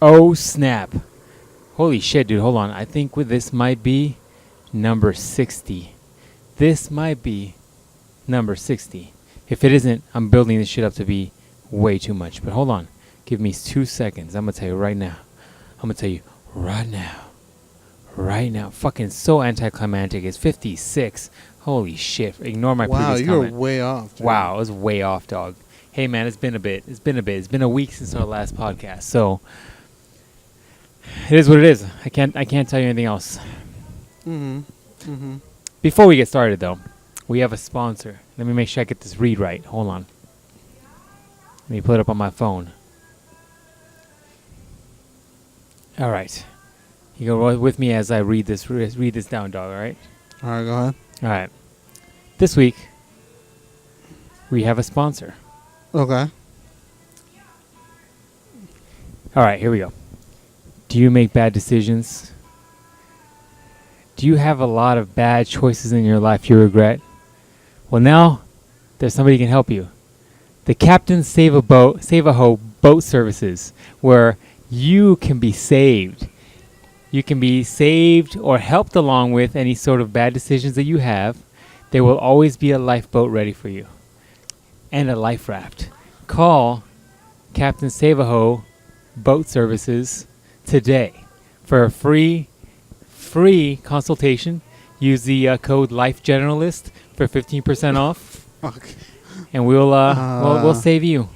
Oh, snap. Holy shit, dude. Hold on. I think this might be number 60. This might be number 60. If it isn't, I'm building this shit up to be way too much. But hold on. Give me 2 seconds. I'm going to tell you right now. Right now. Fucking so anticlimactic. It's 56. Holy shit. Ignore my previous comment. Wow, you're way off. Dude. Wow, I was way off, dog. Hey, man, it's been a bit. It's been a week since our last podcast. So, it is what it is. I can't tell you anything else. Before we get started, though, we have a sponsor. Let me make sure I get this read right. Hold on. Let me put it up on my phone. All right. You go with me as I read this down, dog, all right? All right, go ahead. All right. This week, we have a sponsor. Okay. All right, here we go. Do you make bad decisions? Do you have a lot of bad choices in your life you regret? Well, now there's somebody who can help you. The Captain Save a Hoe boat services, where you can be saved. You can be saved or helped along with any sort of bad decisions that you have. There will always be a lifeboat ready for you. And a life raft. Call Captain Save a Hoe boat services today for a free consultation. Use the code LifeGeneralist for 15% off. Okay. And we'll save you.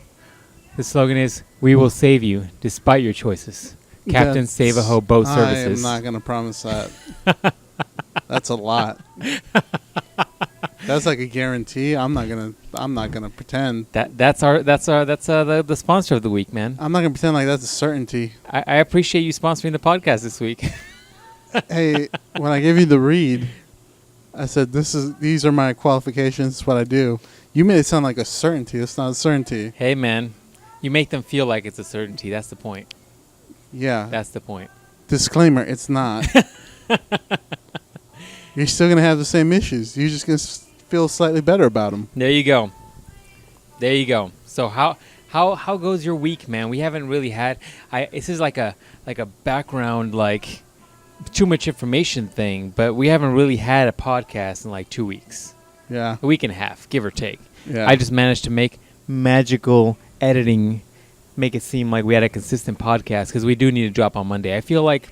The slogan is, we will save you despite your choices. Captain Save a Hoe boat services. I am not going to promise that. That's a lot. That's like a guarantee. I'm not gonna pretend. That's the sponsor of the week, man. I'm not gonna pretend like that's a certainty. I appreciate you sponsoring the podcast this week. Hey, when I gave you the read, I said these are my qualifications. This is what I do. You made it sound like a certainty. It's not a certainty. Hey, man, you make them feel like it's a certainty. That's the point. Yeah. That's the point. Disclaimer: it's not. You're still gonna have the same issues. You're just gonna feel slightly better about them. There you go. So how goes your week, man? We haven't really had. This is like a background, like too much information thing, but we haven't really had a podcast in like 2 weeks. Yeah. A week and a half, give or take. Yeah. I just managed to make magical editing, make it seem like we had a consistent podcast, because we do need to drop on Monday. I feel like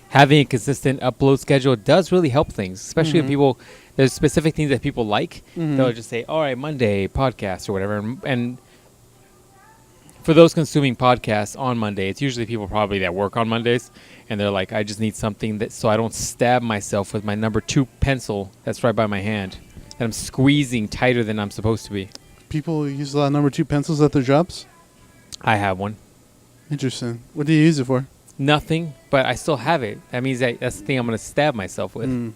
having a consistent upload schedule does really help things, especially if people, there's specific things that people like. They'll just say, all right, Monday podcast or whatever. And for those consuming podcasts on Monday, it's usually people probably that work on Mondays, and they're like, I just need something that so I don't stab myself with my number 2 pencil that's right by my hand, that I'm squeezing tighter than I'm supposed to be. People use a lot of number 2 pencils at their jobs? I have one. Interesting. What do you use it for? Nothing, but I still have it. That means that's the thing I'm going to stab myself with,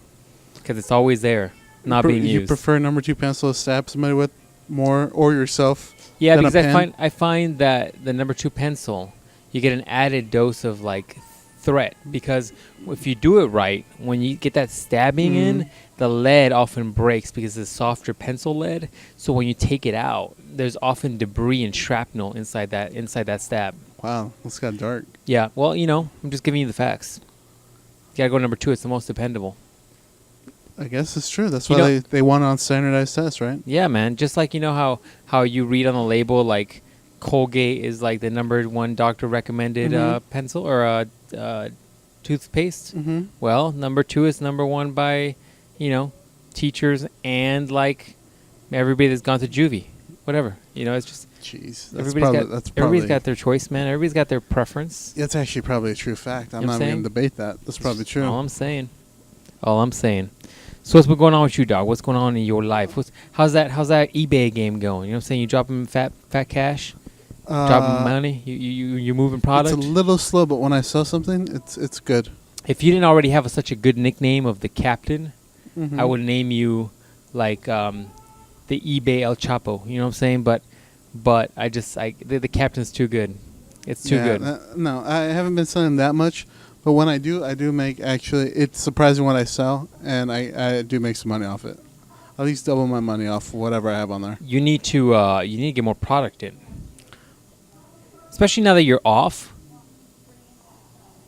because it's always there, not being used. You prefer number 2 pencil to stab somebody with more, or yourself? Yeah, because I find that the number 2 pencil, you get an added dose of like threat, because if you do it right, when you get that stabbing in, the lead often breaks because it's softer pencil lead. So when you take it out, there's often debris and shrapnel inside that stab. Wow, that's got dark. Yeah, well, I'm just giving you the facts. You gotta go number 2. It's the most dependable. I guess it's true. That's why they want it on standardized tests, right? Yeah, man. Just like how you read on the label, like Colgate is like the number 1 doctor recommended pencil or toothpaste. Well, number 2 is number 1 by teachers and like everybody that's gone to juvie, whatever. It's just. Jeez, everybody's got their choice, man. Everybody's got their preference. That's actually probably a true fact. I'm not going to debate that. That's probably true. All I'm saying. So what's been going on with you, dog? What's going on in your life? How's that eBay game going? You know what I'm saying? You dropping fat cash, dropping money. You moving product. It's a little slow, but when I sell something, it's good. If you didn't already have such a good nickname of the Captain, I would name you like the eBay El Chapo. You know what I'm saying? But the Captain's too good. It's too good. No, I haven't been selling that much, but when I do make, actually, it's surprising what I sell, and I do make some money off it. At least double my money off whatever I have on there. You need to get more product in, especially now that you're off.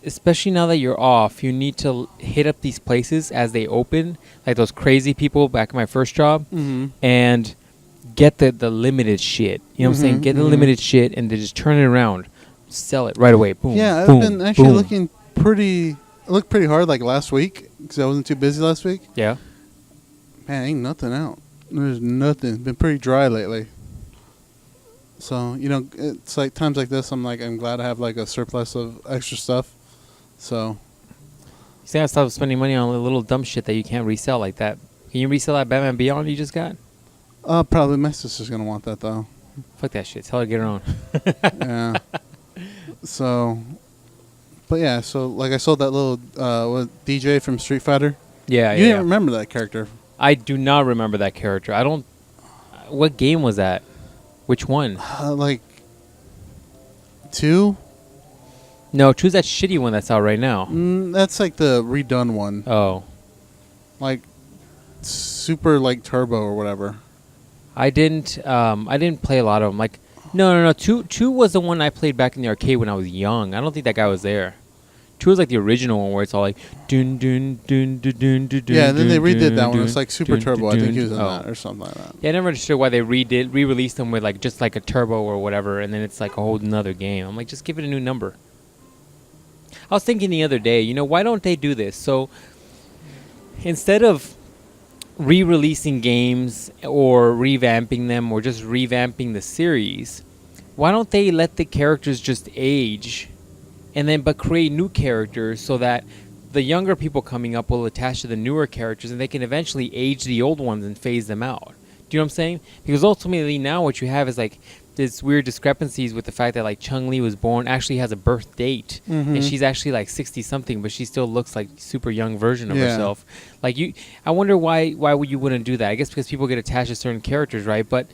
especially now that you're off, you need to hit up these places as they open, like those crazy people back in my first job, and get the limited shit. You know what I'm saying? Get the limited shit and then just turn it around, sell it right away. Boom. Yeah, boom, I've been actually boom. looking pretty. I looked pretty hard like last week because I wasn't too busy last week. Yeah. Man, ain't nothing out. There's nothing. Been pretty dry lately. So, it's like times like this, I'm glad I have like a surplus of extra stuff. So. You say I stop spending money on little dumb shit that you can't resell like that. Can you resell that Batman Beyond you just got? Probably my sister's going to want that though. Fuck that shit. Tell her to get her own. Yeah. So. But yeah, so like I sold that little DJ from Street Fighter. Yeah, You didn't remember that character. I do not remember that character. I don't. What game was that? Which one? Like 2? No, choose that shitty one that's out right now. That's like the redone one. Oh. Like super like turbo or whatever. I didn't play a lot of them. Like, no. Two was the one I played back in the arcade when I was young. I don't think that guy was there. 2 was like the original one where it's all like dun dun dun dun dun dun. Yeah, and then they redid dun, that one. dun, It's like super dun, turbo. I dun, think he was in oh. that or something like that. Yeah, I never understood why they re-released them with like just like a turbo or whatever, and then it's like a whole nother game. I'm like, just give it a new number. I was thinking the other day, why don't they do this? So instead of re-releasing games or revamping them or just revamping the series, why don't they let the characters just age and then but create new characters so that the younger people coming up will attach to the newer characters and they can eventually age the old ones and phase them out. Do you know what I'm saying? Because ultimately now what you have is like this weird discrepancies with the fact that like Chun-Li was born, actually has a birth date, and she's actually like 60 something, but she still looks like super young version of herself. Like I wonder why you wouldn't do that. I guess because people get attached to certain characters, right? But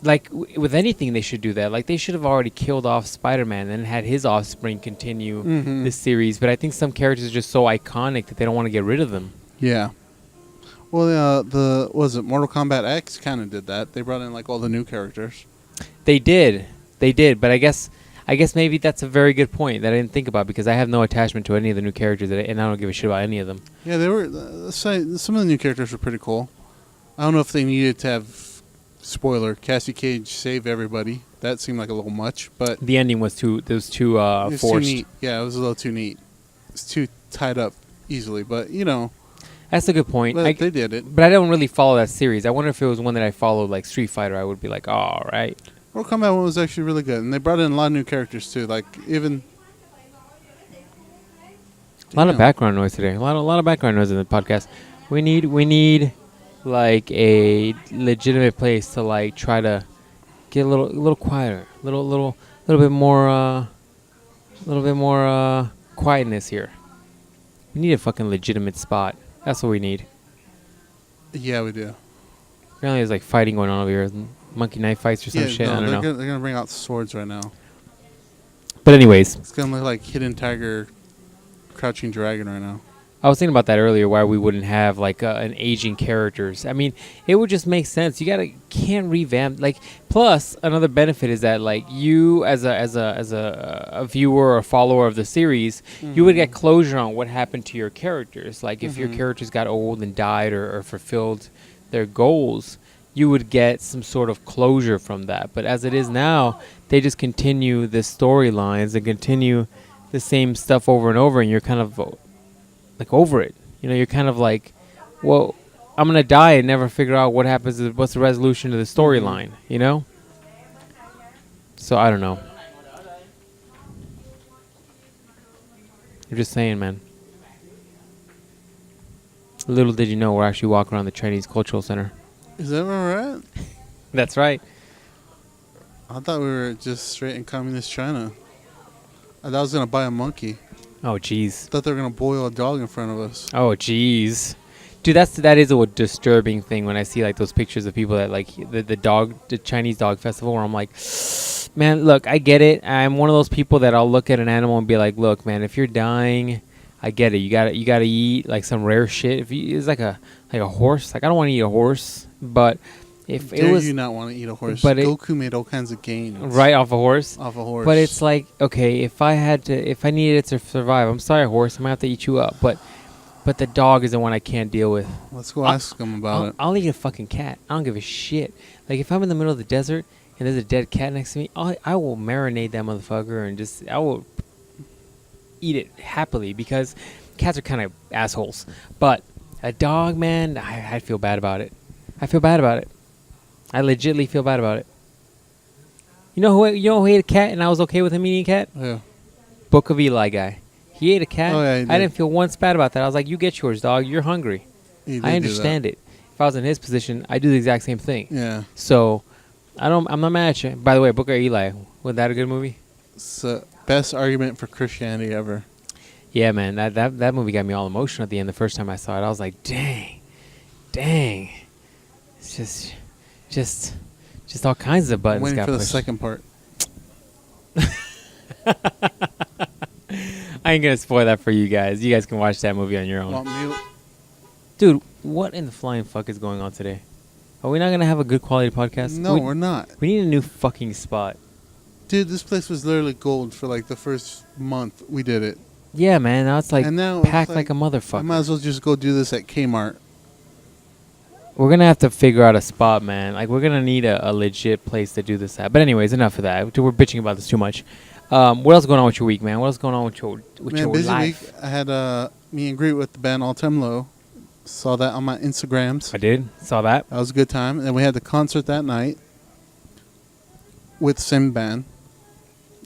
like with anything, they should do that. Like they should have already killed off Spider-Man and had his offspring continue this series. But I think some characters are just so iconic that they don't want to get rid of them. Yeah. Well, Mortal Kombat X kind of did that. They brought in like all the new characters. They did. But I guess maybe that's a very good point that I didn't think about because I have no attachment to any of the new characters and I don't give a shit about any of them. Yeah, they were. Some of the new characters were pretty cool. I don't know if they needed to have. Spoiler: Cassie Cage save everybody. That seemed like a little much, but the ending was too. It was too forced. Too neat. Yeah, it was a little too neat. It's too tied up easily, but that's a good point. They did it. But I don't really follow that series. I wonder if it was one that I followed, like Street Fighter. I would be like, oh, all right. Mortal Kombat one was actually really good, and they brought in a lot of new characters too. Like even a lot of background noise today. A lot of background noise in the podcast. We need like a legitimate place to like try to get a little quieter, little bit more quietness here. We need a fucking legitimate spot. That's what we need. Yeah, we do. Apparently there's like fighting going on over here, monkey knife fights or some shit. I don't know. They're gonna bring out swords right now. But anyways, it's gonna look like Hidden Tiger, Crouching Dragon right now. I was thinking about that earlier, why we wouldn't have like an aging characters. I mean, it would just make sense. You can't revamp. Like, plus another benefit is that like you as a viewer or follower of the series, you would get closure on what happened to your characters. Like if your characters got old and died or fulfilled their goals, you would get some sort of closure from that. But as it is now, they just continue the storylines and continue the same stuff over and over, and you're kind of like over it. You're kind of like, well, I'm gonna die and never figure out what happens. What's the resolution to the storyline? So I don't know. You're just saying, man. Little did you know, we're actually walking around the Chinese Cultural Center. Is that where we're at? That's right. I thought we were just straight in communist China. I thought I was gonna buy a monkey. Oh, jeez. Thought they were gonna boil a dog in front of us. Oh, jeez. Dude, that is a disturbing thing when I see like those pictures of people that like the Chinese dog festival where I'm like, man, look, I get it. I'm one of those people that I'll look at an animal and be like, look, man, if you're dying, I get it. You gotta eat like some rare shit. If it's like a horse, like I don't want to eat a horse, but If Dare it was you not want to eat a horse? but Goku made all kinds of gains. right off a horse. Off a horse. But it's like, okay, if I needed it to survive, I'm sorry, horse, I'm gonna have to eat you up. But the dog is the one I can't deal with. Let's go ask him about it. I'll eat a fucking cat. I don't give a shit. Like if I'm in the middle of the desert and there's a dead cat next to me, I will marinate that motherfucker and I will eat it happily because cats are kind of assholes. But a dog, man, I feel bad about it. I feel bad about it. I legitimately feel bad about it. You know who ate a cat and I was okay with him eating a cat? Yeah. Book of Eli guy. He ate a cat. Oh, yeah, he did. I didn't feel once bad about that. I was like, you get yours, dog. You're hungry. I understand it. If I was in his position, I'd do the exact same thing. Yeah. So, I'm not mad at you. By the way, Booker Eli, was that a good movie? It's the best argument for Christianity ever. Yeah, man. That movie got me all emotional at the end the first time I saw it. I was like, dang. It's just all kinds of buttons Waiting got for the pushed. second part. I ain't gonna spoil that for you guys. You guys can watch that movie on your own. Want mute? Dude, what in the flying fuck is going on today? Are we not gonna have a good quality podcast? No, we're not. We need a new fucking spot. Dude, this place was literally gold for like the first month we did it. Yeah, man. Now it's like And now packed it's like a I motherfucker. might as well just go do this at Kmart. We're gonna have to figure out a spot, man. Like we're gonna need a legit place to do this at. But anyways, enough of that. We're bitching about this too much. What else going on with your week, man? What else going on with your Busy life? week. I had a meet and greet with the band All Time Low. Saw that on my Instagrams. I did. Saw that. That was a good time. And we had the concert that night with the same band.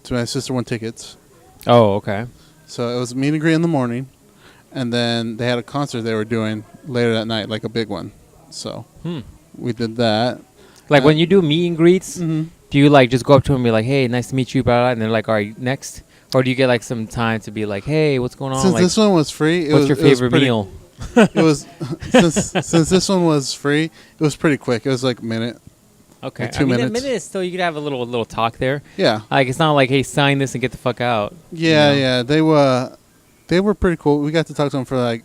So my sister won tickets. Oh, okay. So it was a meet and greet in the morning. And then they had a concert they were doing later that night, like a big one. So we did that. Like when you do meet and greets, Mm-hmm. do you like just go up to them and be like, "Hey, nice to meet you," blah, blah, and they're like, "All right, next," or do you get like some time to be like, "Hey, what's going on?" Since Like, this one was free, what's your favorite meal? It was since this one was free, it was pretty quick. It was like a minute. Okay, Like 2 A minutes. minute is still you could have a little talk there. Yeah. Like it's not like, "Hey, sign this and get the fuck out." Yeah, you know? yeah. They were pretty cool. We got to talk to them for like,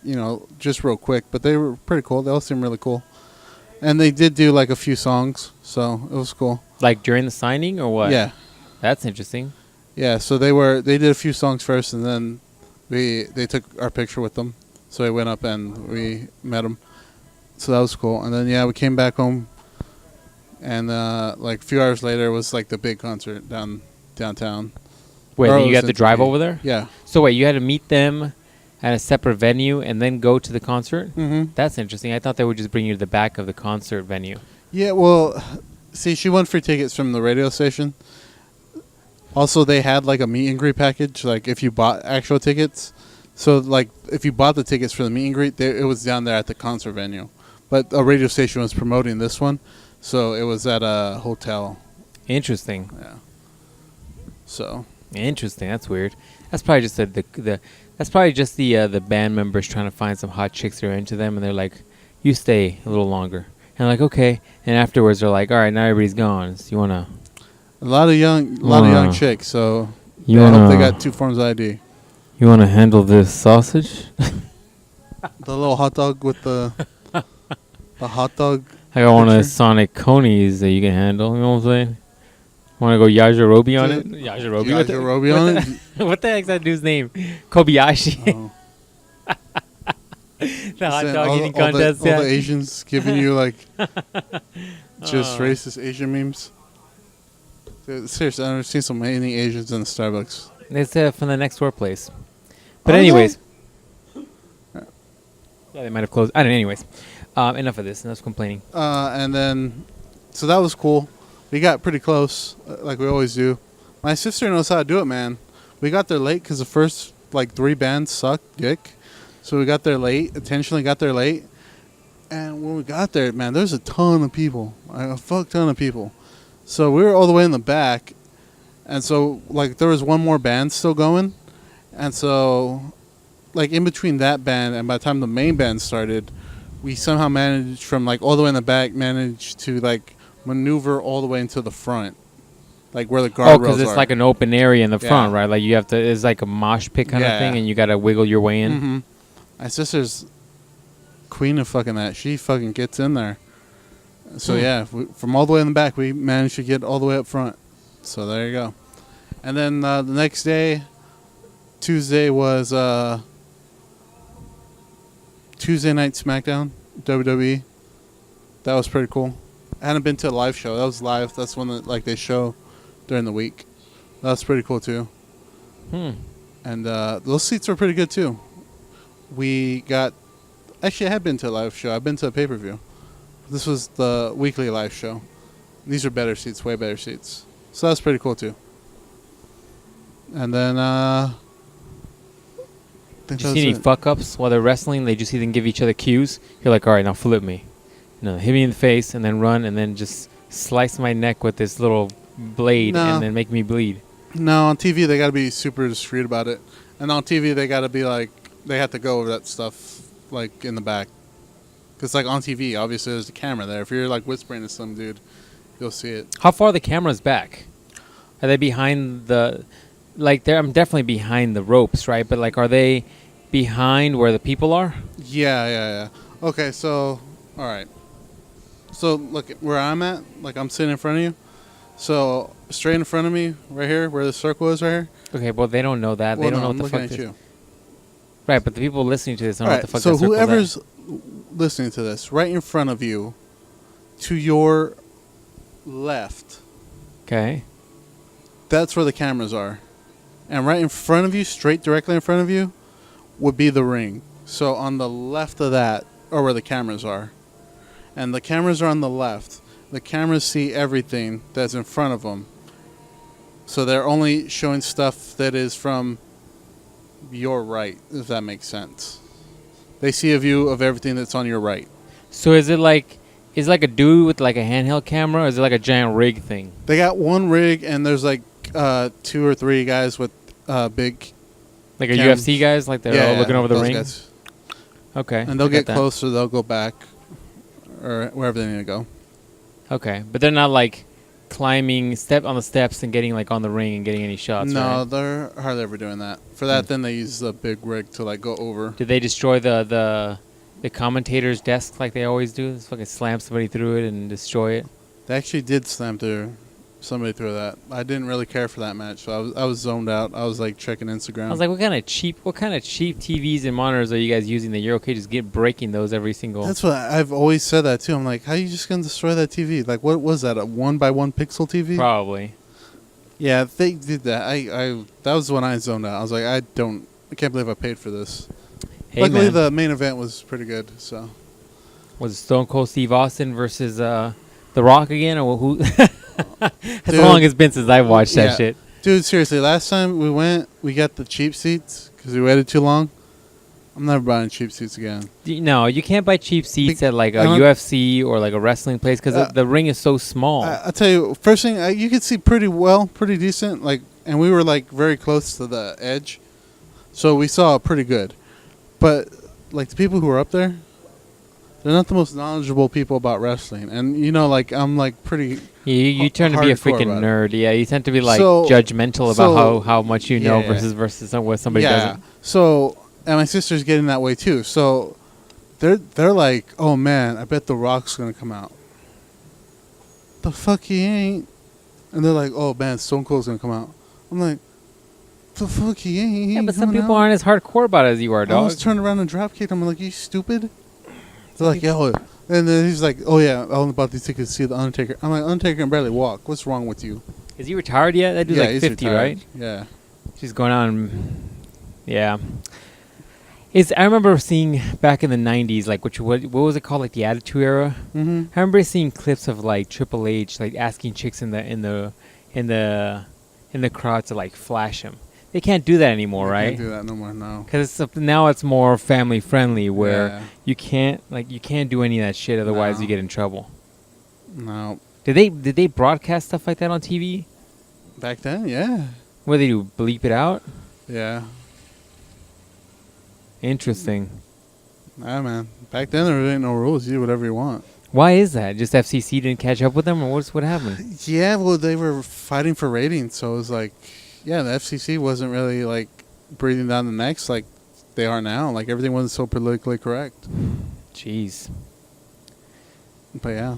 just real quick, but they were pretty cool. They all seemed really cool. And they did do like a few songs, so it was cool. Like during the signing or what? Yeah. That's interesting. Yeah, so they did a few songs first, and then they took our picture with them. So we went up and we met them. So that was cool. And then we came back home, and like a few hours later was like the big concert downtown. Wait, Or then it you was had to in drive Turkey. over there? Yeah. So wait, you had to meet them at a separate venue and then go to the concert? Mm-hmm. That's interesting. I thought they would just bring you to the back of the concert venue. Yeah, well, see, she won free tickets from the radio station. Also, they had like a meet and greet package, like if you bought actual tickets. So, like, if you bought the tickets for the meet and greet, it was down there at the concert venue. But a radio station was promoting this one, so it was at a hotel. Interesting. Yeah. So. Interesting. That's weird. That's probably just the band members trying to find some hot chicks that are into them, and they're like, "You stay a little longer." And I'm like, "Okay." And afterwards, they're like, "All right, now everybody's gone. So you wanna?" A lot of young chicks. So I hope they got 2 forms of ID. You wanna handle this sausage? The little hot dog with the hot dog. I got one of the picture. Sonic conies that you can handle. You know what I'm saying? Want to go Yajirobe on it? Dude, Yajirobe. Yajirobe on it? What the heck's that dude's name? Kobayashi. Oh. The hot Saying dog eating all contest. the Asians giving you like just racist Asian memes. Dude, seriously, I've never seen so many Asians in the Starbucks. It's from the next door place. But Oh, anyways. Yeah, they might have closed. I don't know. Anyways. Enough of this. Enough complaining. And then, so that was cool. We got pretty close, like we always do. My sister knows how to do it, man. We got there late because the first like 3 bands sucked dick. So we got there late, intentionally got there late. And when we got there, man, there's a ton of people. A fuck ton of people. So we were all the way in the back. And so, like, there was one more band still going. And so, like, in between that band and by the time the main band started, we somehow managed from, like, all the way in the back, managed to, like, maneuver all the way into the front. Like, where the guardrails are. Oh, because it's like an open area in the Yeah. front, right? Like, you have to, it's like a mosh pit kind of Yeah. thing, and you got to wiggle your way in. Mm-hmm. My sister's queen of fucking that. She fucking gets in there. So yeah, from all the way in the back, we managed to get all the way up front. So there you go. And then the next day, Tuesday was Tuesday Night SmackDown, WWE. That was pretty cool. I hadn't been to a live show. That was live. That's when they show during the week. That was pretty cool too. And those seats were pretty good too. Actually, I had been to a live show. I've been to a pay-per-view. This was the weekly live show. These are better seats, way better seats. So that's pretty cool too. And then did you see any fuck-ups while they're wrestling? They just even give each other cues. You're like, all right, now flip me. Hit me in the face and then run and then just slice my neck with this little blade and then make me bleed. No, on TV they got to be super discreet about it. And on TV they got to be like, they have to go over that stuff like in the back. Because like on TV, obviously there's the camera there. If you're like whispering to some dude, you'll see it. How far are the cameras back? Are they behind the... Like, I'm definitely behind the ropes, right? But like, are they behind where the people are? Yeah. Okay, so, all right. So look, where I'm at, like I'm sitting in front of you. So straight in front of me, right here, where the circle is right here. Okay, well, they don't know that. They don't know what the fuck this is. Right, but the people listening to this don't know what the fuck so that circle is. So whoever's listening to this, right in front of you, to your left. Okay. That's where the cameras are. And right in front of you, straight directly in front of you, would be the ring. So on the left of that are where the cameras are. And the cameras are on the left. The cameras see everything that's in front of them. So they're only showing stuff that is from your right, if that makes sense. They see a view of everything that's on your right. So is it like a dude with like a handheld camera, or is it like a giant rig thing? They got one rig, and there's like 2 or 3 guys with big... Like a UFC guys? Like they're all looking over the ring? Guys. Okay. And they'll get closer, they'll go back, or wherever they need to go. Okay. But they're not like climbing on the steps and getting like on the ring and getting any shots, No, right? they're hardly ever doing that. For that, then they use the big rig to like go over. Did they destroy the commentator's desk like they always do? Just fucking slam somebody through it and destroy it? They actually did slam somebody through that. I didn't really care for that match, so I was zoned out. I was like checking Instagram. I was like, what kind of cheap TVs and monitors are you guys using that you're okay just breaking those every single... That's what I've always said that too. I'm like, how are you just going to destroy that TV? Like, what was that, a 1x1 pixel TV? Probably. Yeah, they did that. That was when I zoned out. I was like, I can't believe I paid for this. Hey, luckily, man. the main event was pretty good, so... Was it Stone Cold Steve Austin versus The Rock again, or who? That's how long it's been since I watched that shit. Dude, seriously, last time we went, we got the cheap seats because we waited too long. I'm never buying cheap seats again. No, you can't buy cheap seats at like a UFC or like a wrestling place because the ring is so small. I'll tell you, first thing, you could see pretty decent, like, and we were like very close to the edge, so we saw pretty good. But like the people who were up there, they're not the most knowledgeable people about wrestling. And, you know, like, I'm, like, pretty... You tend to be a freaking nerd. Yeah, you tend to be, like, judgmental about how much you know versus what somebody doesn't. So, and my sister's getting that way, too. So, they're like, oh, man, I bet The Rock's going to come out. The fuck he ain't. And they're like, oh, man, Stone Cold's going to come out. I'm like, the fuck he ain't. Yeah, but some people aren't as hardcore about it as you are, dog. I was turning around and dropkicked him. I'm like, you stupid? They're like, yo. And then he's like, oh, yeah, I only bought these tickets to see The Undertaker. I'm like, Undertaker can barely walk. What's wrong with you? Is he retired yet? That dude's like 50, retired. right? Yeah. She's going on. Yeah. I remember seeing back in the 90s, like, what was it called? Like the Attitude Era? Mm-hmm. I remember seeing clips of, like, Triple H, like, asking chicks in the crowd to, like, flash him. They can't do that anymore, right? Can't do that no more, no. Because now it's more family friendly, where you can't do any of that shit, otherwise you get in trouble. No. Did they broadcast stuff like that on TV? Back then, yeah. What do they do? Bleep it out? Yeah. Interesting. Nah, man. Back then there ain't no rules. You do whatever you want. Why is that? Just FCC didn't catch up with them, or what happened? Yeah, well, they were fighting for ratings, so it was like, yeah, the FCC wasn't really, like, breathing down the necks like they are now. Like, everything wasn't so politically correct. Jeez. But, yeah.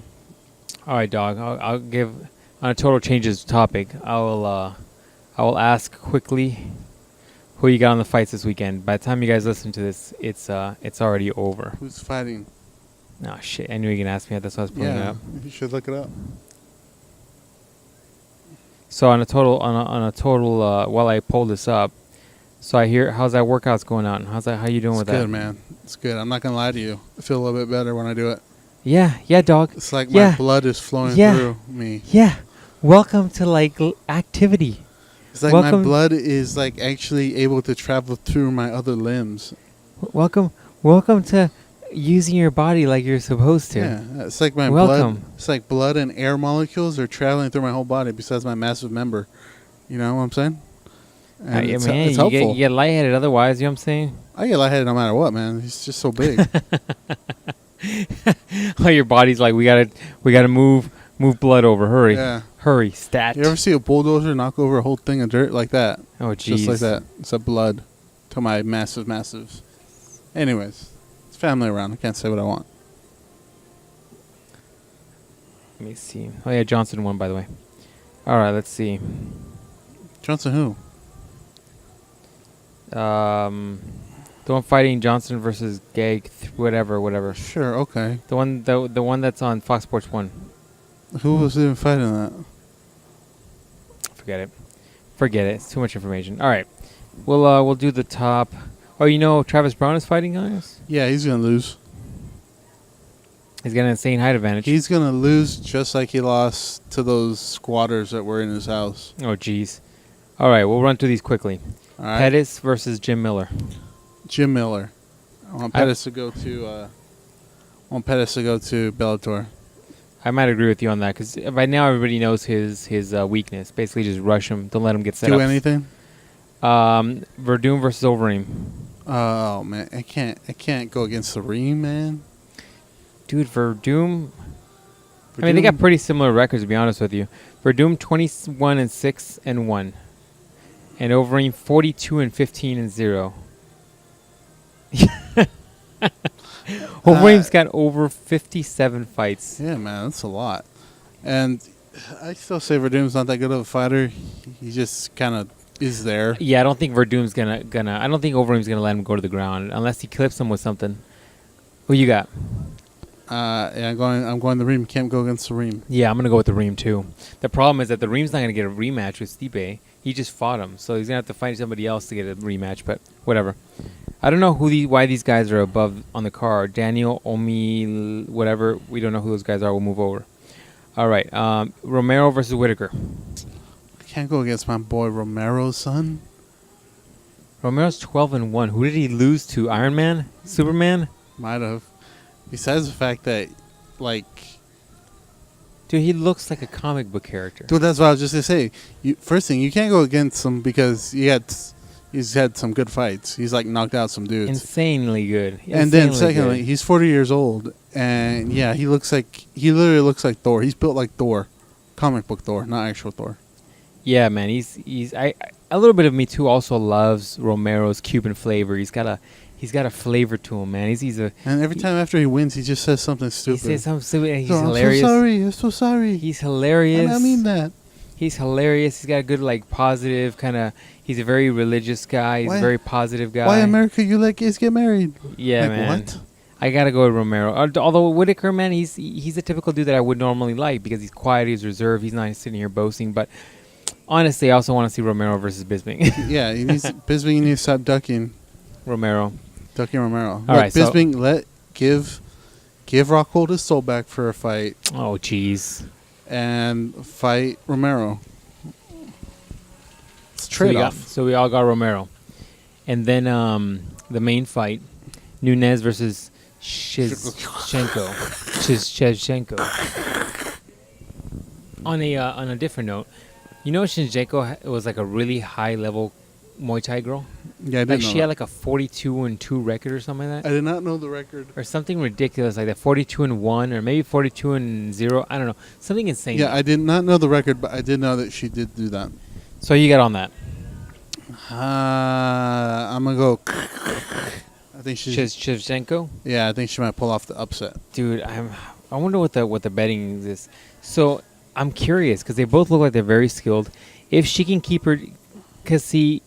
All right, dog. I'll give on a total changes topic. I will ask quickly who you got on the fights this weekend. By the time you guys listen to this, it's already over. Who's fighting? Oh shit! I knew you were gonna ask me that. That's why I was pulling it up. You should look it up. So on a total, while I pull this up, so I hear how's that workouts going on? How you doing with that? It's good, man. It's good. I'm not gonna lie to you. I feel a little bit better when I do it. Yeah, dog. It's like my blood is flowing through me. Yeah. Welcome to activity. It's like my blood is actually able to travel through my other limbs. Welcome to using your body like you're supposed to. Yeah, it's like my blood. It's like blood and air molecules are traveling through my whole body besides my massive member. You know what I'm saying? And it's helpful. You get lightheaded otherwise. You know what I'm saying? I get lightheaded no matter what, man. It's just so big. Oh, your body's like we gotta move blood over. Hurry, hurry, stat. You ever see a bulldozer knock over a whole thing of dirt like that? Oh, jeez. Just like that. It's a blood to my massive. Anyways, it's family around. I can't say what I want. Let me see. Oh yeah, Johnson won, by the way. All right, let's see. Johnson who? The one fighting Johnson versus Gag, whatever. Sure, okay. The one that's on Fox Sports 1. Who was even fighting that? Forget it. It's too much information. All right, we'll do the top. Oh, Travis Brown is fighting guys. Yeah, he's gonna lose. He's got an insane height advantage. He's gonna lose just like he lost to those squatters that were in his house. Oh, jeez. All right, we'll run through these quickly. All right. Pettis versus Jim Miller. Jim Miller. I want Pettis to go to Bellator. I might agree with you on that because by now everybody knows his weakness. Basically, just rush him. Don't let him get set up. Do anything. Verdum versus Overeem. Oh man, I can't go against the Reem, man. Dude, Verdum. I mean, they got pretty similar records to be honest with you. Verdum 21-6-1, and Overeem 42-15-0. Overeem's got over 57 fights. Yeah, man, that's a lot. And I still say Verdum's not that good of a fighter. He just kind of is there. Yeah, I don't think Verdum's gonna. I don't think Overeem's gonna let him go to the ground unless he clips him with something. Who you got? Yeah, I'm going the Reem. Can't go against the Reem. Yeah, I'm gonna go with the Reem too. The problem is that the Reem's not gonna get a rematch with Stipe. He just fought him, so he's gonna have to find somebody else to get a rematch. But whatever. I don't know why these guys are above on the card. Daniel, Omi, whatever. We don't know who those guys are. We'll move over. All right. Romero versus Whitaker. I can't go against my boy Romero's son. Romero's 12-1. Who did he lose to? Iron Man? Superman? Might have. Besides the fact that, dude, he looks like a comic book character. Dude, that's what I was just gonna say. First thing, you can't go against him because he's had some good fights. He's knocked out some dudes. Insanely good. And then secondly, he's 40 years old, and yeah, he literally looks like Thor. He's built like Thor, comic book Thor, not actual Thor. Yeah, man. A little bit of me too also loves Romero's Cuban flavor. He's got a flavor to him, man. And every time after he wins, he just says something stupid. He says something stupid, and he's hilarious. I'm so sorry. He's hilarious. And I mean that. He's hilarious. He's got a good, positive kind of. He's a very religious guy. He's a very positive guy. Why America? You let gays get married? Yeah, man. What? I gotta go with Romero. Although Whitaker, man, he's a typical dude that I would normally like because he's quiet, he's reserved, he's not sitting here boasting. But honestly, I also want to see Romero versus Bisping. Yeah, Bisping needs to stop ducking. Romero. Ducking Romero. All right, Bisping, give Rockhold his soul back for a fight. Oh, jeez. And fight Romero. It's a trade-off. So we all got Romero. And then the main fight, Nunes versus Shevchenko. On a different note, Shevchenko was a really high-level Muay Thai girl. Yeah, I didn't know she had a 42-2 record or something like that. I did not know the record. Or something ridiculous like that, 42-1 or maybe 42-0. I don't know, something insane. Yeah, I did not know the record, but I did know that she did do that. So you got on that? I'm gonna go. I think she's Shevchenko. Yeah, I think she might pull off the upset. Dude, I wonder what the betting is. So I'm curious because they both look like they're very skilled. If she can keep her, because see,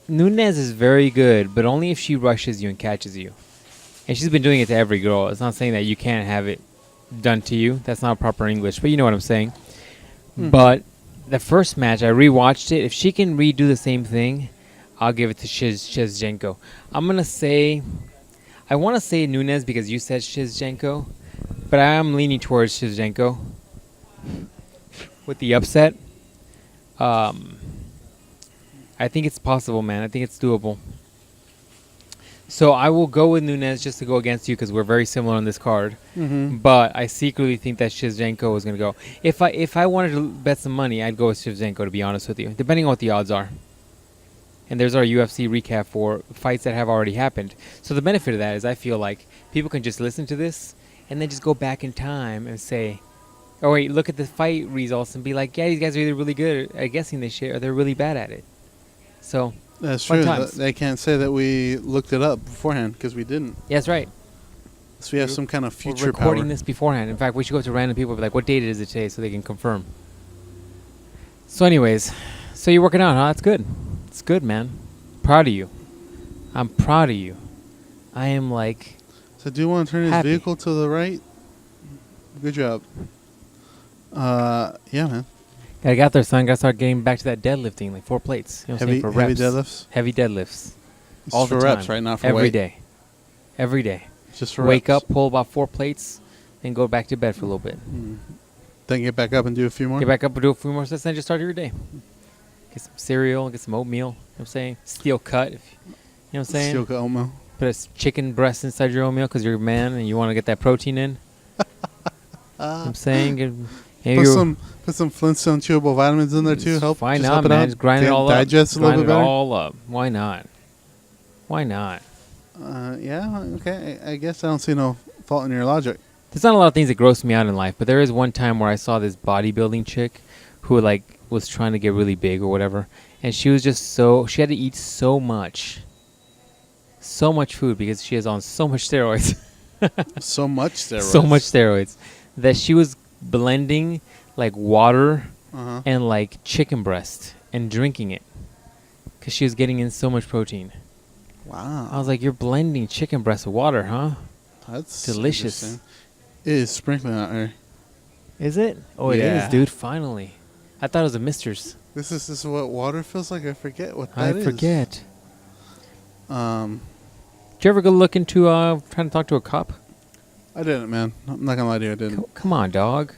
Nunez is very good, but only if she rushes you and catches you. And she's been doing it to every girl. It's not saying that you can't have it done to you. That's not proper English, but you know what I'm saying. But the first match, I rewatched it. If she can redo the same thing, I'll give it to Shizhenko. I'm going to say, I want to say Nunez because you said Shizhenko, but I am leaning towards Shizhenko with the upset. I think it's possible, man. I think it's doable. So I will go with Nunez just to go against you because we're very similar on this card. But I secretly think that Shizhenko is going to go. If I wanted to bet some money, I'd go with Shizhenko, to be honest with you, depending on what the odds are. And there's our UFC recap for fights that have already happened. So the benefit of that is I feel like people can just listen to this and then just go back in time and say, oh, wait, look at the fight results and be like, yeah, these guys are either really good at guessing this shit or they're really bad at it. So that's fun true. times. They can't say that we looked it up beforehand because we didn't. Yeah, that's right. So we have some kind of future We're recording power. this beforehand. In fact, we should go to random people and be like, what date is it today so they can confirm. So anyways, so you're working out, huh? That's good. It's good, man. Proud of you. I'm proud of you. I am like... So do you want to turn his happy. vehicle to the right? Good job. Yeah, man. Gotta get out there, son. Gotta start getting back to that deadlifting, like 4 plates. You know what I'm saying? For Heavy reps. deadlifts? Heavy deadlifts. It's All for the reps, time. right? Not for Every weight. day. Every day. Just for Wake reps. up, pull about 4 plates, and go back to bed for a little bit. Then get back up and do a few more? Get back up and do a few more sets, and then just start your day. Get some cereal, get some oatmeal. You know what I'm saying? Steel cut. You know what I'm saying? Steel cut oatmeal. Put a chicken breast inside your oatmeal because you're a man and you want to get that protein in. You know what I'm saying? Put some Flintstone chewable vitamins in there too. Help. Why just not, help it man? out. Just grind it all up. Digest a little bit Grind it better. all up. Why not? Why not? Yeah. Okay. I guess I don't see no fault in your logic. There's not a lot of things that gross me out in life, but there is one time where I saw this bodybuilding chick who like was trying to get really big or whatever, and she was just she had to eat so much food because she is on so much steroids. So much steroids. So much steroids that she was blending like water and like chicken breast and drinking it because she was getting in so much protein. Wow. I was like, you're blending chicken breast with water, huh? That's delicious. interesting. It is sprinkling out here. Is it? Oh, it Yeah. is, dude. Finally. I thought it was a Mister's. This is what water feels like. I forget what that is. I forget. Did you ever go look into trying to talk to a cop? I didn't, man. I'm not gonna lie to you. I didn't. Come on, dog.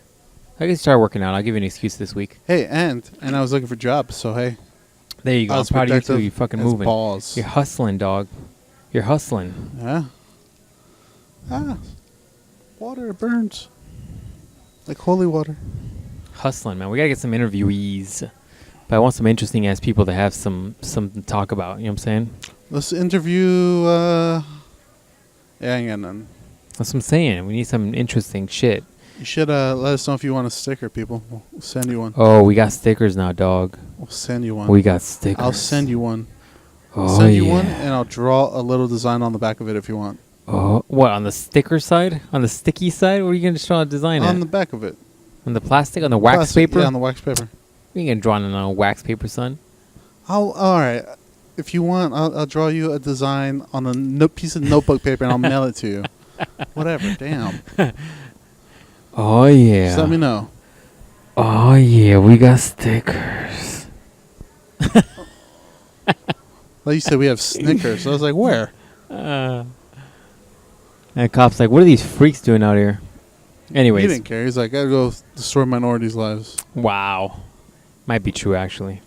I can start working out. I'll give you an excuse this week. Hey, and I was looking for jobs, so hey. There you go. I I'm was proud of you too. productive You fucking as moving. balls. You're hustling, dog. You're hustling. Yeah. Water burns. Like holy water. Hustling, man. We gotta get some interviewees. But I want some interesting ass people to have some to talk about. You know what I'm saying? Let's interview. Yeah, I ain't got none. That's what I'm saying. We need some interesting shit. You should let us know if you want a sticker, people. We'll send you one. Oh, we got stickers now, dog. We'll send you one. We got stickers. I'll send you one. Oh, I'll send you yeah. one, and I'll draw a little design on the back of it if you want. Oh, what, on the sticker side? On the sticky side? What are you going to draw a design On at? the back of it. On the plastic? On the wax Plastic, paper? Yeah, on the wax paper. You ain't going to draw it on wax paper, son. All right. If you want, I'll draw you a design on a piece of notebook paper, and I'll mail it to you. Whatever. Damn. Oh, yeah. Just let me know. Oh, yeah. We got stickers. Like you said, we have Snickers. So I was like, where? And the cop's like, what are these freaks doing out here? Anyways. He didn't care. He's like, I gotta go destroy minorities' lives. Wow. Might be true, actually.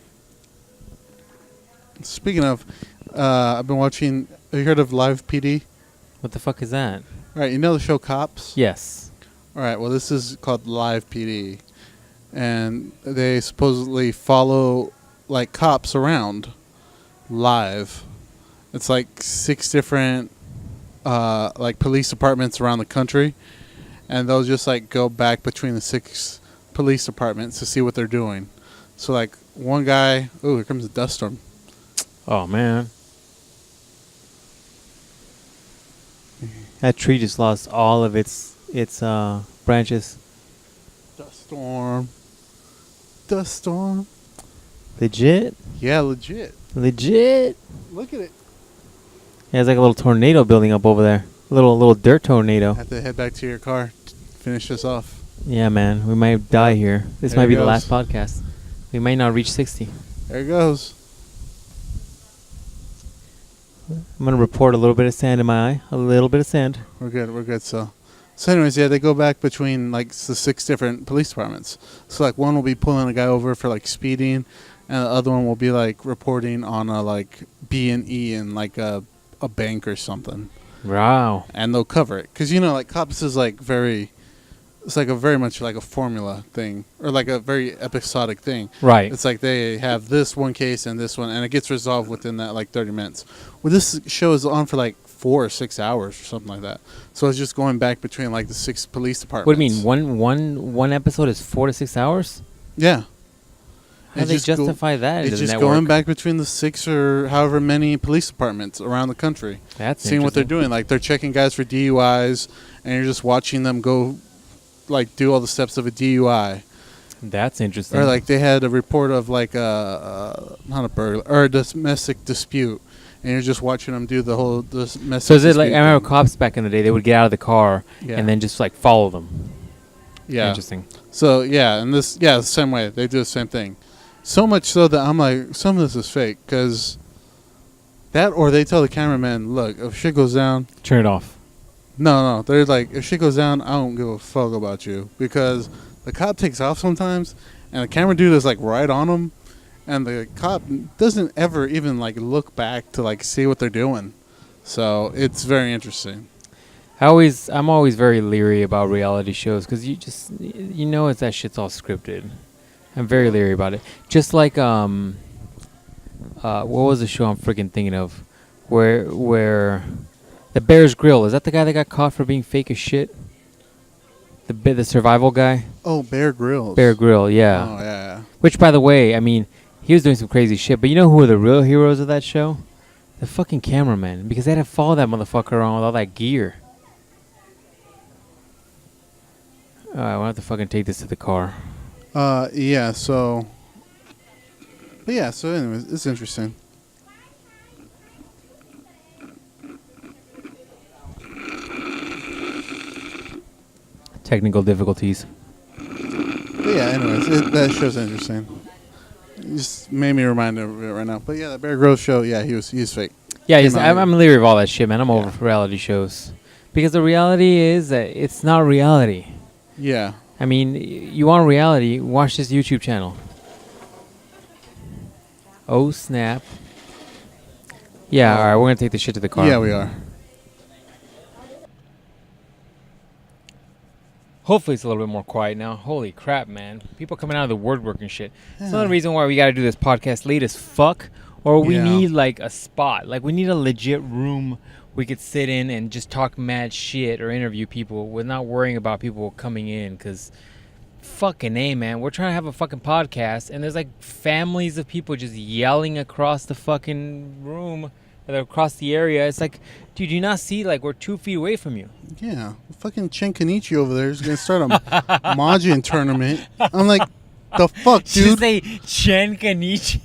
Speaking of, I've been watching. Have you heard of Live PD? What the fuck is that? All right, you know the show Cops? Yes. All right, well, this is called Live PD. And they supposedly follow, like, cops around live. It's like 6 different, like, police departments around the country. And they'll just, like, go back between the 6 police departments to see what they're doing. So, like, one guy... Oh, here comes a dust storm. Oh, man. That tree just lost all of its branches. Dust storm. Dust storm. Legit? Yeah, legit. Legit? Look at it. Yeah, it's like a little tornado building up over there. Little dirt tornado. Have to head back to your car. Finish this off. Yeah, man. We might die here. This There might it be the goes. last podcast. We might not reach 60. There it goes. I'm going to report a little bit of sand in my eye. A little bit of sand. We're good. So anyways, yeah, they go back between like the 6 different police departments. So like one will be pulling a guy over for like speeding, and the other one will be like reporting on a like B&E in like a bank or something. Wow. And they'll cover it because like cops is like it's like a very much like a formula thing or like a very episodic thing. Right. It's like they have this one case and this one, and it gets resolved within that like 30 minutes. Well, this show is on for like 4 or 6 hours or something like that. So it's just going back between like the 6 police departments. What do you mean? One episode is 4 to 6 hours? Yeah. How do they justify that? It's just going back between the 6 or however many police departments around the country. That's seeing what they're doing. Like they're checking guys for DUIs, and you're just watching them go, like do all the steps of a DUI. That's interesting. Or like they had a report of like not a burglar or a domestic dispute, and you're just watching them do the whole domestic. So is it like dispute I remember thing. cops back in the day? They would get out of the car Yeah. and then just like follow them. Yeah. Interesting. So yeah, and the same way they do the same thing. So much so that I'm like, some of this is fake, because that, or they tell the cameraman, look, if shit goes down, Turn it off. no, they're like, if shit goes down, I don't give a fuck about you, because the cop takes off sometimes, and the camera dude is like right on him, and the cop doesn't ever even like look back to like see what they're doing. So it's very interesting. I'm always very leery about reality shows because it's that shit's all scripted. I'm very leery about it. Just like what was the show I'm freaking thinking of, where the Bear's Grill, is that the guy that got caught for being fake as shit? The survival guy. Oh, Bear Grylls. Bear Grill, yeah. Oh yeah. Which, by the way, I mean, he was doing some crazy shit. But you know who were the real heroes of that show? The fucking cameraman, because they had to follow that motherfucker around with all that gear. Alright, we'll have to fucking take this to the car. Yeah. So. But yeah. So anyways, it's interesting. Technical difficulties. But yeah. Anyways, that show's interesting. It just made me reminded of it right now. But yeah, the Bear Grylls show. Yeah, he's fake. Yeah, Came out I'm leery of all that shit, man. I'm over reality shows. Because the reality is that it's not reality. Yeah. I mean, you want reality, watch this YouTube channel. Oh, snap. Yeah, alright, we're going to take this shit to the car. Yeah, we are. Hopefully it's a little bit more quiet now. Holy crap, man. People coming out of the woodwork and shit. It's Yeah. another reason why we got to do this podcast late as fuck. Or we Yeah. need, like, a spot. Like, we need a legit room we could sit in and just talk mad shit or interview people with not worrying about people coming in. Because, fucking A, man. We're trying to have a fucking podcast. And there's, like, families of people just yelling across the fucking room. Or across the area. It's like, dude, do you not see, like, we're 2 feet away from you? Yeah. Fucking Chen Kenichi over there is going to start a Majin tournament. I'm like, the fuck, Did you dude? say Chen Kenichi?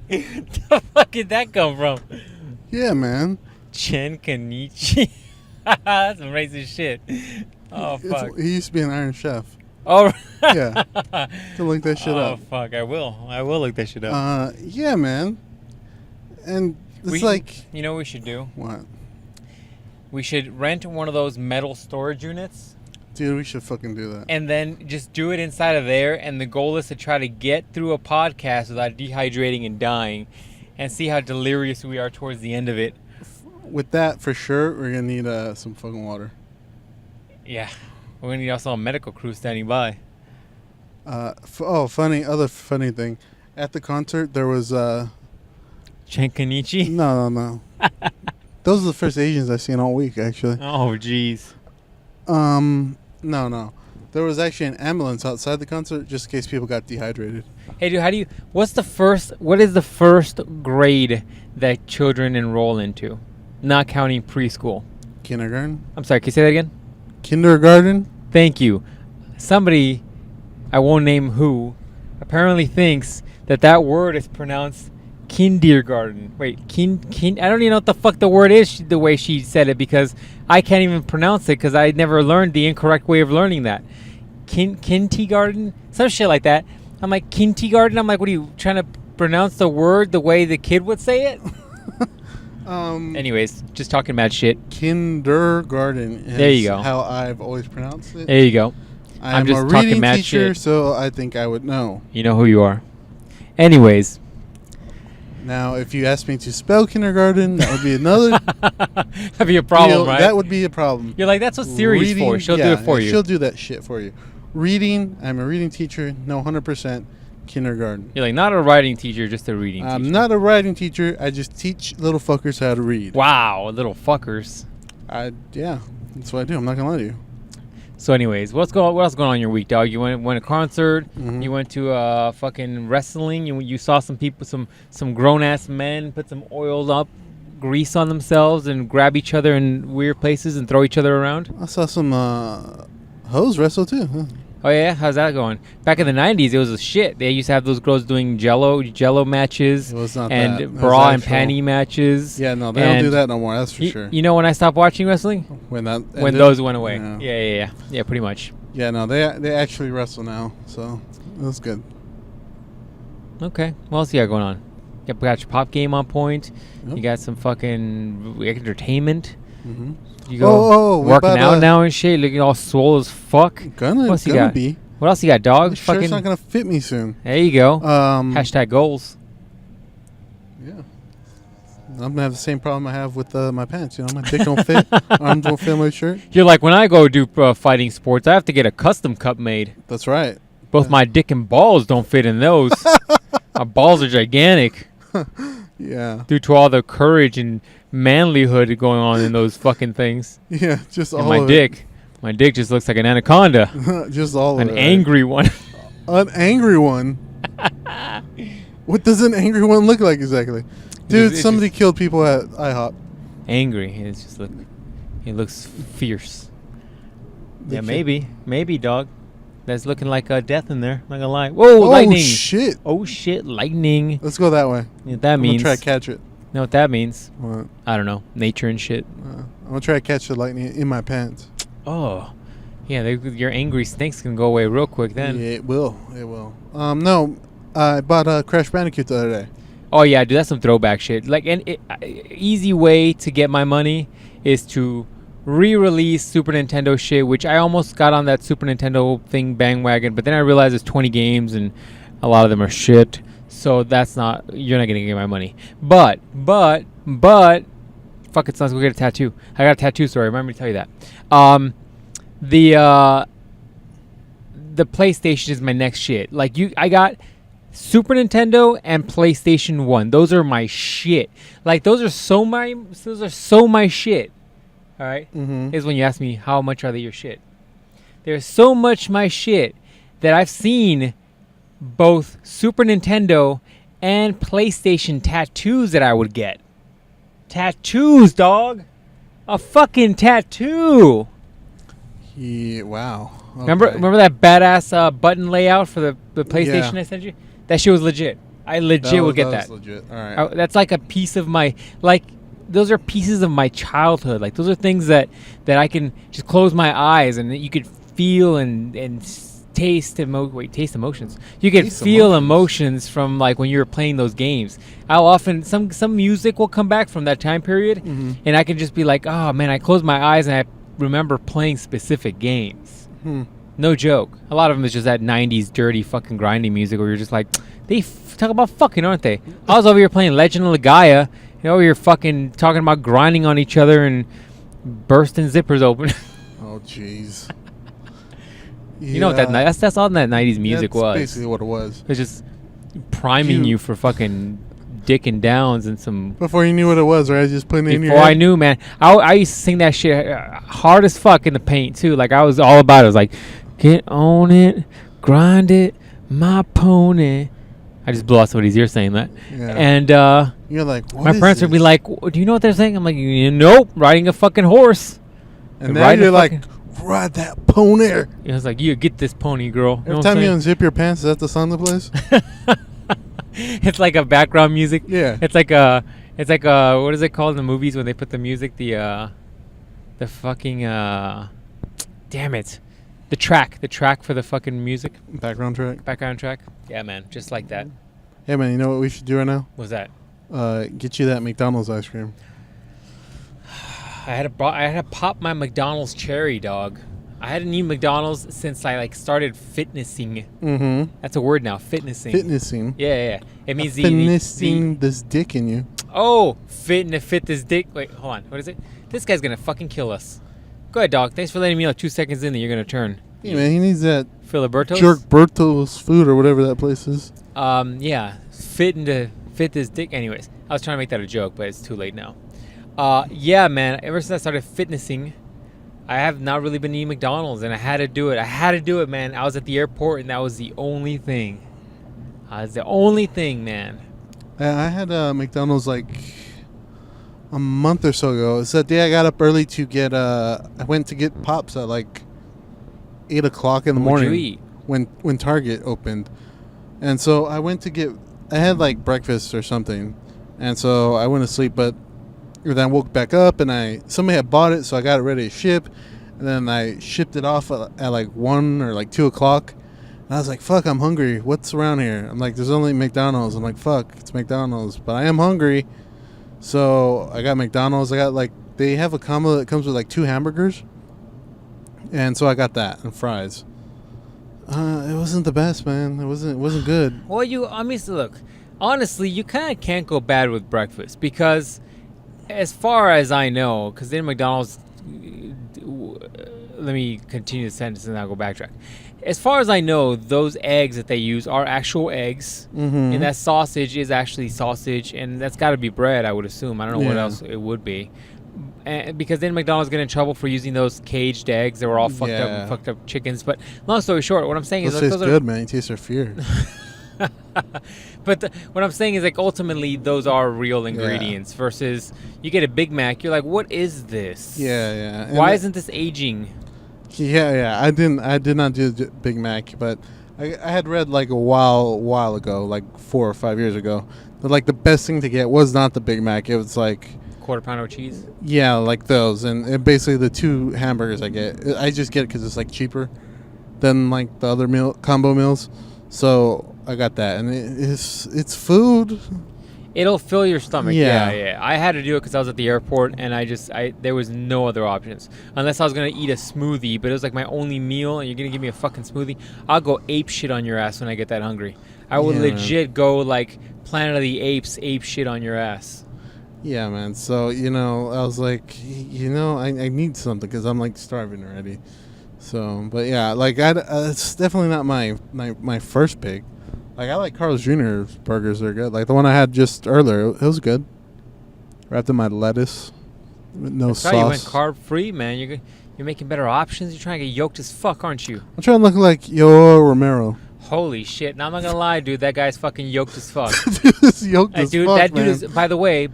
The fuck did that come from? Yeah, man. Chen Kenichi? That's some racist shit. Oh, fuck. He used to be an Iron Chef. Oh, Yeah. To look that shit oh, up. fuck. I will look that shit up. Yeah, man. And it's like... You know what we should do? What? We should rent one of those metal storage units. Dude, we should fucking do that. And then just do it inside of there. And the goal is to try to get through a podcast without dehydrating and dying. And see how delirious we are towards the end of it. With that, for sure, we're going to need some fucking water. Yeah. We're going to need also a medical crew standing by. Other funny thing. At the concert, there was... Chen Kenichi? No. Those are the first Asians I've seen all week, actually. Oh, jeez. No. There was actually an ambulance outside the concert just in case people got dehydrated. Hey, dude, what is the first grade that children enroll into? Not counting preschool. Kindergarten? I'm sorry, can you say that again? Kindergarten? Thank you. Somebody, I won't name who, apparently thinks that word is pronounced kindergarten. Wait, I don't even know what the fuck the word is the way she said it, because I can't even pronounce it because I never learned the incorrect way of learning that. Kindergarten? Some shit like that. I'm like, kindergarten? I'm like, what are you trying to pronounce the word the way the kid would say it? Anyways, just talking mad shit. Kindergarten is there you go. How I've always pronounced it. There you go. I'm just a talking reading mad teacher, shit. so I think I would know. You know who you are. Anyways. Now, if you asked me to spell kindergarten, that would be another. That'd be a problem, right? That would be a problem. You're like, that's what Siri's for. She'll do it for you. She'll do that shit for you. Reading, I'm a reading teacher. No, 100% kindergarten. You're like, not a writing teacher, just a reading teacher. I'm not a writing teacher. I just teach little fuckers how to read. Wow, little fuckers. Yeah, that's what I do. I'm not going to lie to you. So anyways, what else going on in your week, dog? You went to a concert. Mm-hmm. You went to fucking wrestling. You saw some people, some grown ass men put some oiled up grease on themselves and grab each other in weird places and throw each other around. I saw some hoes wrestle too. Huh? Oh yeah, how's that going? Back in the 90s, it was a shit. They used to have those girls doing jello matches. It was not and that. Bra and panty matches. Yeah, no, they don't do that no more. That's for sure. You know when I stopped watching wrestling? When those went away. Yeah. Yeah, pretty much. Yeah, no, they actually wrestle now, so that's good. Okay, what else you got going on? You got your pop game on point. Yep. You got some fucking entertainment. Mm-hmm. You go working out now and shit, looking all swole as fuck. Gonna be. What else you got, dog? The shirt's not gonna fit me soon. There you go. # goals. Yeah. I'm gonna have the same problem I have with my pants. You know, my dick don't fit. Arms don't fit my shirt. You're like, when I go do fighting sports, I have to get a custom cup made. That's right. Both my dick and balls don't fit in those. My balls are gigantic. Yeah. Due to all the courage and manlyhood going on in those fucking things. Yeah, just all and my of dick. It. My dick just looks like an anaconda. Just all of it. An angry one. An angry one? What does an angry one look like exactly? Dude, somebody killed people at IHOP. Angry. It's just it looks fierce. Yeah, maybe, dog. That's looking like death in there. Not gonna lie. Whoa, lightning! Oh shit, lightning! Let's go that way. You know what that means? I'm gonna try to catch it. You know what that means? What? I don't know. Nature and shit. I'm gonna try to catch the lightning in my pants. Oh, yeah. Your angry snakes can go away real quick then. Yeah, it will. It will. No, I bought Crash Bandicoot the other day. Oh yeah, dude, that's some throwback shit. Like, easy way to get my money is to re-release Super Nintendo shit, which I almost got on that Super Nintendo thing bandwagon, but then I realized it's 20 games and a lot of them are shit. So you're not gonna get my money. But, fuck it, let's go get a tattoo. I got a tattoo story. Remember me to tell you that. The PlayStation is my next shit. Like I got Super Nintendo and PlayStation 1. Those are my shit. Like those are so my shit. All right? Mm-hmm. Is when you ask me how much are they your shit. There's so much my shit that I've seen both Super Nintendo and PlayStation tattoos that I would get. Tattoos, dog. A fucking tattoo. Yeah, wow. Okay. Remember that badass button layout for the PlayStation I sent you? That shit was legit. I legit would get that. Legit. All right. That's like a piece of my those are pieces of my childhood. Like those are things that I can just close my eyes and you could feel and taste emotions. You can feel emotions from like when you were playing those games. I'll often some music will come back from that time period, and I can just be like, oh man, I close my eyes and I remember playing specific games. No joke. A lot of them is just that 90s dirty fucking grinding music where you're just like, they talk about fucking, aren't they? I was over here playing Legend of Legaia. Over here fucking talking about grinding on each other and bursting zippers open. Oh jeez. You know what that's all that 90s music was. That's basically what it was. It was just priming you for fucking dick and downs and some... Before you knew what it was, right? Just putting it in your head. Before I knew, man. I used to sing that shit hard as fuck in the paint, too. Like, I was all about it. I was like, get on it, grind it, my pony. I just blew out somebody's ear saying that. Yeah. And you're like, my parents would be like, do you know what they're saying? I'm like, nope, riding a fucking horse. And now you're like, ride that pony. It was like, you get this pony, girl. Every time you unzip your pants, is that the song that plays? It's like a background music. Yeah. It's like what is it called in the movies when they put the music? The fucking damn it, the track for the fucking music. Background track. Yeah, man, just like that. Hey, man, you know what we should do right now? What's that? Get you that McDonald's ice cream. I had to pop my McDonald's cherry, dog. I hadn't eaten McDonald's since I started fitnessing. Mm-hmm. That's a word now, fitnessing. Fitnessing. Yeah. It means finessing this dick in you. Oh, fit this dick. Wait, hold on. What is it? This guy's gonna fucking kill us. Go ahead, dog. Thanks for letting me know 2 seconds in that you're gonna turn. Yeah, man, he needs that Filiberto's? Jerk Berto's food or whatever that place is. Yeah. Fit this dick. Anyways, I was trying to make that a joke, but it's too late now. Yeah, man. Ever since I started fitnessing, I have not really been eating McDonald's, and I had to do it, man. I was at the airport, and that was the only thing. Man. I had McDonald's like a month or so ago. It's that day I got up early to get. I went to get Pops at like 8 o'clock in the morning. What'd you eat? When Target opened, and so I went to get. I had like breakfast or something, and so I went to sleep, but. Then I woke back up and somebody had bought it, so I got it ready to ship. And then I shipped it off at like 1 or like 2 o'clock. And I was like, fuck, I'm hungry. What's around here? I'm like, there's only McDonald's. I'm like, fuck, it's McDonald's. But I am hungry. So I got McDonald's. They have a combo that comes with like 2 hamburgers. And so I got that and fries. It wasn't the best, man. It wasn't good. Well, look, honestly, you kind of can't go bad with breakfast because... As far as I know, because then McDonald's, let me continue the sentence and I'll go backtrack. As far as I know, those eggs that they use are actual eggs, and that sausage is actually sausage, and that's got to be bread, I would assume. I don't know what else it would be. And because then McDonald's get in trouble for using those caged eggs that were all fucked up chickens. But long story short, what I'm saying is... Those taste good, man. You taste their fear. But what I'm saying is ultimately those are real ingredients versus you get a Big Mac, you're like, what is this? Yeah. And why isn't this aging? Yeah. I did not do the Big Mac, but I had read like a while ago, like 4 or 5 years ago, that like the best thing to get was not the Big Mac. It was like quarter pounder with cheese. Yeah, like those, and basically the 2 hamburgers I just get it because it's like cheaper than like the other combo meals. So I got that, and it's food. It'll fill your stomach. Yeah. Yeah. I had to do it because I was at the airport, and there was no other options unless I was gonna eat a smoothie. But it was like my only meal, and you're gonna give me a fucking smoothie. I'll go ape shit on your ass when I get that hungry. I would legit go like Planet of the Apes ape shit on your ass. Yeah, man. So I was like, I need something because I'm like starving already. So, but yeah, like it's definitely not my first pick. Like I like Carl's Jr.'s burgers; they're good. Like the one I had just earlier, it was good. Wrapped in my lettuce, with no sauce. You went carb free, man. You're making better options. You're trying to get yoked as fuck, aren't you? I'm trying to look like Yoel Romero. Holy shit! Now I'm not gonna lie, dude. That guy's fucking yoked as fuck. Yoked as fuck, that man. dude is. By the way,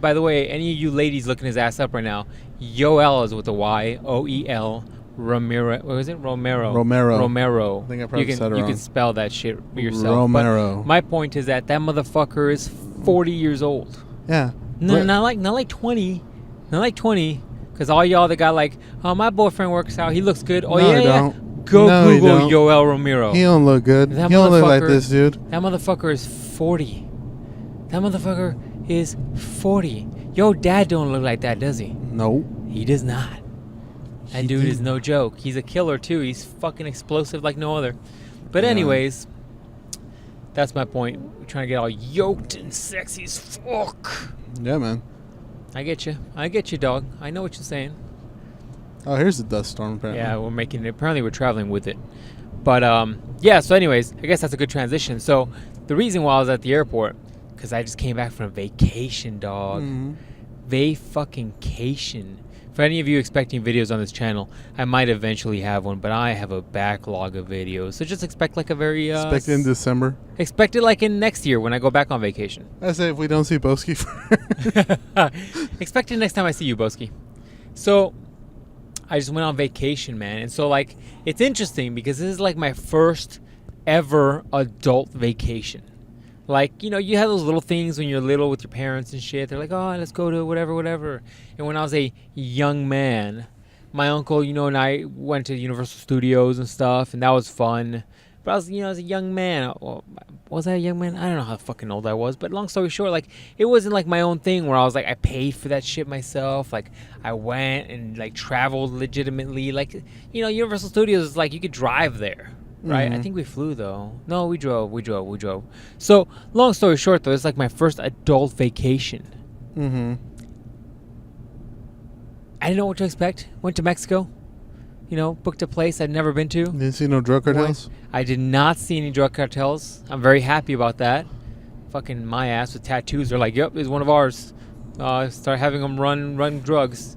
any of you ladies looking his ass up right now, Yoel is with a Y, O-E-L. Romero, what was it? Romero. I think I probably said it wrong. You can spell that shit yourself. Romero. But my point is that motherfucker is 40 years old. Yeah. No, not like 20. Not like 20. Because all y'all that got like, oh, my boyfriend works out. He looks good. Oh, no, yeah. Don't. Go no, Google Yoel Romero. He don't look good. He don't look like this dude. That motherfucker is 40. That motherfucker is 40. Yo, dad don't look like that, does he? No. He does not. That dude is no joke. He's a killer, too. He's fucking explosive like no other. But anyways, that's my point. We're trying to get all yoked and sexy as fuck. Yeah, man. I get you, dog. I know what you're saying. Oh, here's the dust storm, apparently. Yeah, we're making it. Apparently, we're traveling with it. But, yeah, so anyways, I guess that's a good transition. So, the reason why I was at the airport, because I just came back from vacation, dog. Mm-hmm. Vacation. For any of you expecting videos on this channel, I might eventually have one, but I have a backlog of videos. So just expect like a very... expect it in December? Expect it like in next year when I go back on vacation. I say if we don't see Boski Expect it next time I see you, Boski. So, I just went on vacation, man. And so, like, it's interesting because this is, like, my first ever adult vacation. Like, you know, you have those little things when you're little with your parents and shit. They're like, oh, let's go to whatever. And when I was a young man, my uncle, you know, and I went to Universal Studios and stuff, and that was fun. But I was, you know, as a young man, well, was I a young man? I don't know how fucking old I was. But long story short, like, it wasn't like my own thing where I was like, I paid for that shit myself. Like, I went and like traveled legitimately. Like, you know, Universal Studios is like you could drive there, right? I think we flew though. No, we drove. So long story short, though, it's like my first adult vacation. I didn't know what to expect. Went to Mexico. You know, booked a place I'd never been to. Didn't see no drug cartels? I did not see any drug cartels. I'm very happy about that. Fucking my ass with tattoos. They're like, yep, it's one of ours. Start having them run drugs.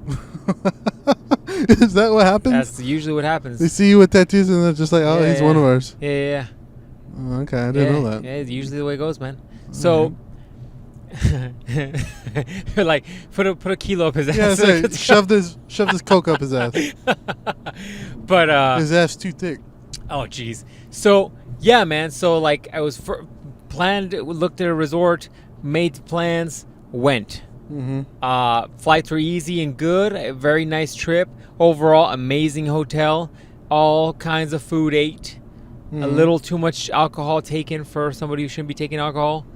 Is that what happens? That's usually what happens. They see you with tattoos and they're just like, oh, he's one of ours. Yeah. Oh, okay, I didn't know that. Yeah, it's usually the way it goes, man. So... like put a kilo up his ass. Yeah, shove this coke up his ass. But his ass too thick. Oh jeez. So yeah, man. So like I was planned, looked at a resort, made plans, went. Flights were easy and good. A very nice trip. Overall, amazing hotel. All kinds of food ate. A little too much alcohol taken for somebody who shouldn't be taking alcohol.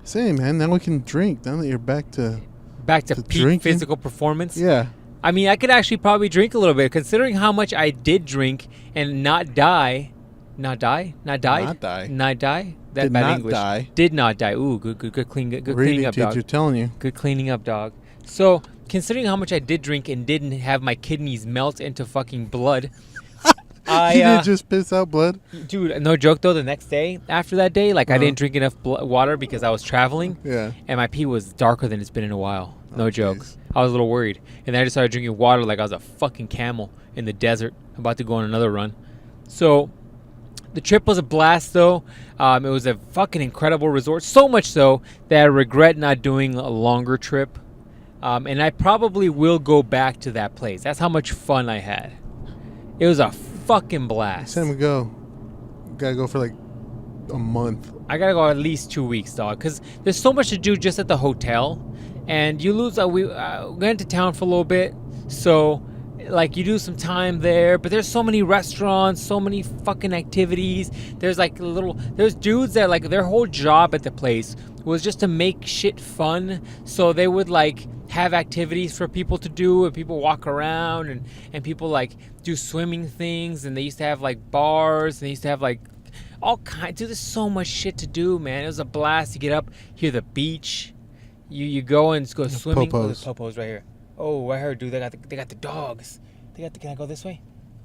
Same, man. Now we can drink. Now that you're back to peak drinking. Physical performance. Yeah. I mean, I could actually probably drink a little bit, considering how much I did drink and not die. Not die. That Did bad not English. die. Did not die. Ooh, good cleaning up, dog. Teacher telling you. Good cleaning up, dog. So, considering how much I did drink and didn't have my kidneys melt into fucking blood. You didn't just piss out blood? Dude, no joke though, the next day, after that day, like I didn't drink enough water because I was traveling. Yeah. And my pee was darker than it's been in a while. No joke. Geez. I was a little worried. And then I just started drinking water like I was a fucking camel in the desert, about to go on another run. So, the trip was a blast though. It was a fucking incredible resort. So much so that I regret not doing a longer trip. And I probably will go back to that place. That's how much fun I had. It was a fucking blast. Time we go. Gotta go for like a month. I gotta go at least 2 weeks, dog, because there's so much to do just at the hotel, and you lose. We went to town for a little bit, so like you do some time there, but there's so many restaurants, so many fucking activities. There's like there's dudes that like their whole job at the place was just to make shit fun, so they would like have activities for people to do, and people walk around, and people like do swimming things, and they used to have like bars, and they used to have like all kinds. Dude, there's so much shit to do, man. It was a blast. You get up, hear the beach, you go and go swimming. Popos. Oh, the popos right here. Oh, I heard, dude. They got the dogs. Can I go this way?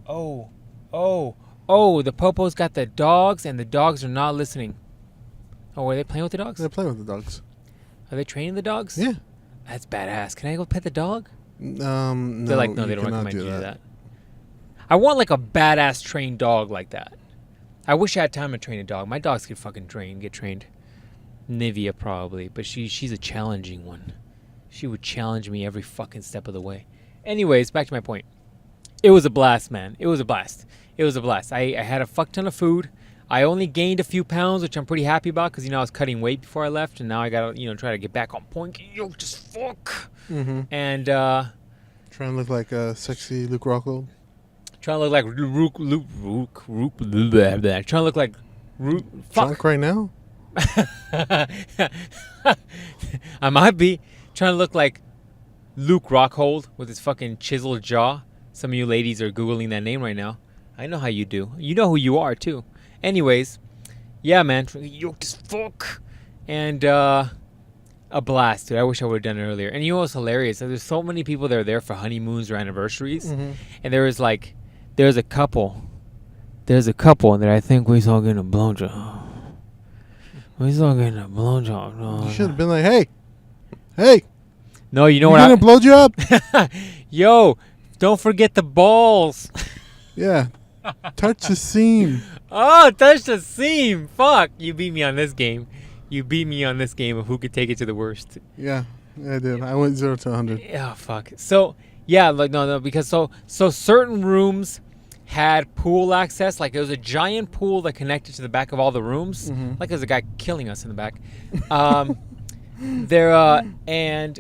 Oh, the popos got the dogs, and the dogs are not listening. Oh, are they playing with the dogs? They're playing with the dogs. Are they training the dogs? Yeah. That's badass. Can I go pet the dog? No. They're like, no, they don't recommend you do that. I want like a badass trained dog like that. I wish I had time to train a dog. My dogs could fucking get trained. Nivea probably, but she's a challenging one. She would challenge me every fucking step of the way. Anyways, back to my point. It was a blast, man. It was a blast. I had a fuck ton of food. I only gained a few pounds, which I'm pretty happy about because, you know, I was cutting weight before I left, and now I got to, you know, try to get back on point. Get yoked as fuck. And trying to look like a sexy Luke Rockhold. Trying to look like Trying to look like Drunk right now? I might be trying to look like Luke Rockhold with his fucking chiseled jaw. Some of you ladies are Googling that name right now. I know how you do. You know who you are, too. Anyways, yeah, man. Yoked as fuck. And a blast, dude. I wish I would have done it earlier. And you know what's hilarious? There's so many people that are there for honeymoons or anniversaries. And there's a couple that I think we saw getting a blowjob. You should have been like, hey. No, you know what? You getting a blowjob? Yo, don't forget the balls. Yeah. Touch the seam. Oh, touch the seam. Fuck. You beat me on this game. Of who could take it to the worst. Yeah, I did. I went 0 to 100. Oh, fuck. So, Yeah, like no, because so certain rooms had pool access. Like it was a giant pool that connected to the back of all the rooms. Mhm. Like there's a guy killing us in the back. There and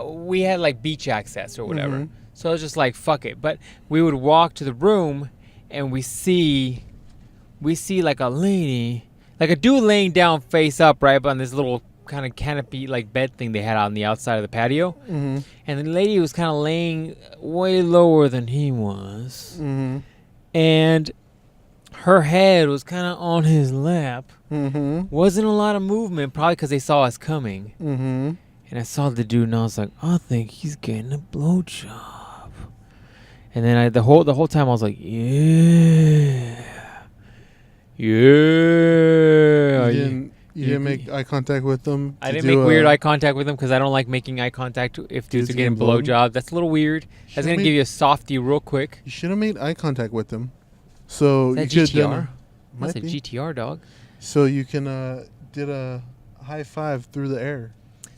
we had like beach access or whatever. Mhm. So I was just like fuck it. But we would walk to the room and we see like a lady, like a dude laying down face up right up on this little kind of canopy like bed thing they had on the outside of the patio. Mhm. And the lady was kind of laying way lower than he was. Mhm. And her head was kind of on his lap. Mhm. Wasn't a lot of movement, probably because they saw us coming. Mhm. And I saw the dude and I was like, I think he's getting a blowjob. And then the whole time I was like, yeah. Yeah. You didn't make eye contact with them. I didn't make weird eye contact with them because I don't like making eye contact if dudes are getting blowjobs. That's a little weird. That's going to give you a softie real quick. You should have made eye contact with them. So Is that you could GTR? Might That's a be. GTR, dog. So you can did a high five through the air.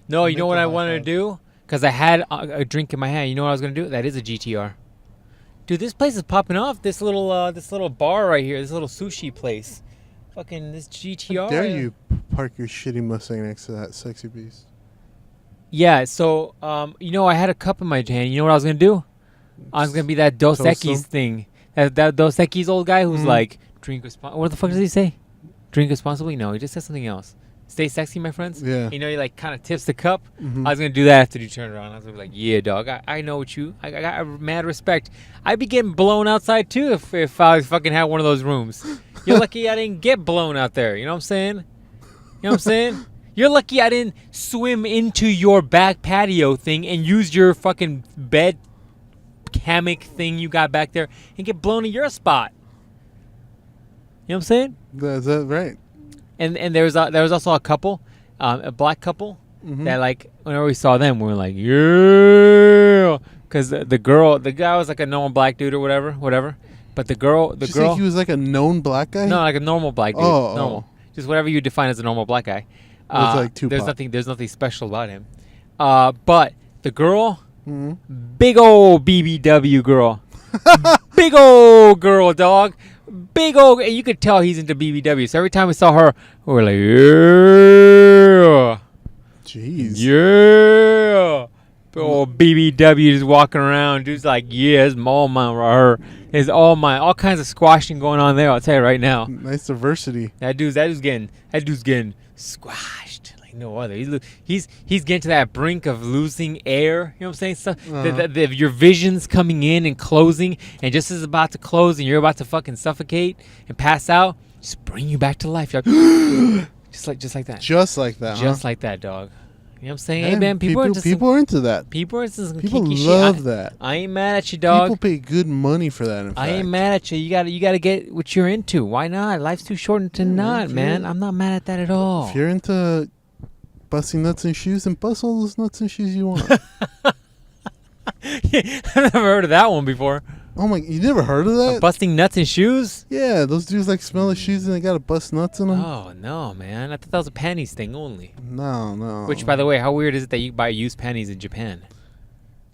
No, you know what I Mental high wanted to five. do? Because I had a drink in my hand. You know what I was going to do? That is a GTR. Dude, this place is popping off. This little bar right here. This little sushi place. Fucking this GTR. How dare you park your shitty Mustang next to that sexy beast? Yeah, so, I had a cup in my hand. You know what I was going to do? I was going to be that Dos Toast Equis him? thing. That Dos Equis old guy who's Mhm. like, drink responsibly. What the fuck does he say? Drink responsibly? No, he just said something else. Stay sexy, my friends. Yeah. You know, he like kind of tips the cup. Mhm. I was going to do that after you turned around. I was going to be like, yeah, dog, I know what you... I got mad respect. I'd be getting blown outside, too, if I fucking had one of those rooms. You're lucky I didn't get blown out there. You know what I'm saying? You know what I'm saying? You're lucky I didn't swim into your back patio thing and use your fucking bed hammock thing you got back there and get blown in your spot. You know what I'm saying? Is that right? And there was also a couple, a black couple Mhm. that like whenever we saw them, we were like, yeah, because the guy was like a normal black dude or whatever. But the girl, Did you say he was like a known black guy? no, like a normal black dude, Oh, normal, just whatever you define as a normal black guy. Was like Tupac. There's nothing special about him. But the girl, Mhm. big old BBW girl, big old girl, dog. Big old, and you could tell he's into BBW. So every time we saw her, we were like, yeah, Jeez. yeah. Big old BBW just walking around. Dude's like, yeah, it's all mine right here. It's all mine. All kinds of squashing going on there. I'll tell you right now. Nice diversity. That dude's getting squashed like no other. He's getting to that brink of losing air. You know what I'm saying? So your vision's coming in and closing, and just as it's about to close, and you're about to fucking suffocate and pass out, just bring you back to life. You're like, just like that. Just like that. Just like that, dog. You know what I'm saying? Huh? Hey man, people are into that. people are into some People kinky love shit. that. I ain't mad at you, dog. People pay good money for that. In fact. I ain't mad at you. You gotta get what you're into. Why not? Life's too short to not, man. I'm not mad at that at all. If you're into busting nuts and shoes, then bust all those nuts and shoes you want. I've never heard of that one before. Oh my! You never heard of that? Busting nuts and shoes? Yeah, those dudes like smell the shoes and they gotta bust nuts in them. Oh no, man! I thought that was a panties thing only. No. Which, by the way, how weird is it that you buy used panties in Japan?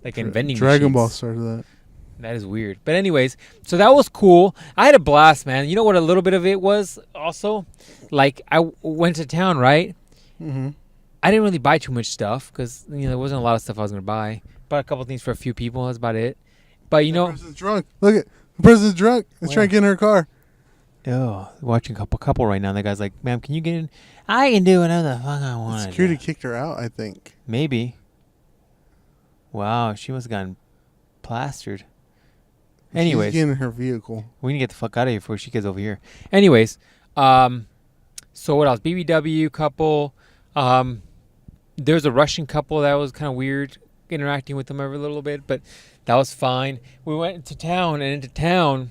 Like in vending Dragon Ball machines. started that. That is weird. But anyways, so that was cool. I had a blast, man. You know what a little bit of it was also? Like, I went to town, right? Mm-hmm. I didn't really buy too much stuff because, there wasn't a lot of stuff I was going to buy. Bought a couple things for a few people. That's about it. But, The person's drunk. Look at the person's drunk. Let's try Where? to get in her car. Oh, watching a couple right now. That guy's like, ma'am, can you get in? I can do whatever the fuck I want. Security kicked her out, I think. Maybe. Wow, she must have gotten plastered. She's Anyways, getting in her vehicle. we need to get the fuck out of here before she gets over here. Anyways, so what else? BBW couple. There's a Russian couple that was kind of weird interacting with them every little bit, but that was fine. We went into town, and into town,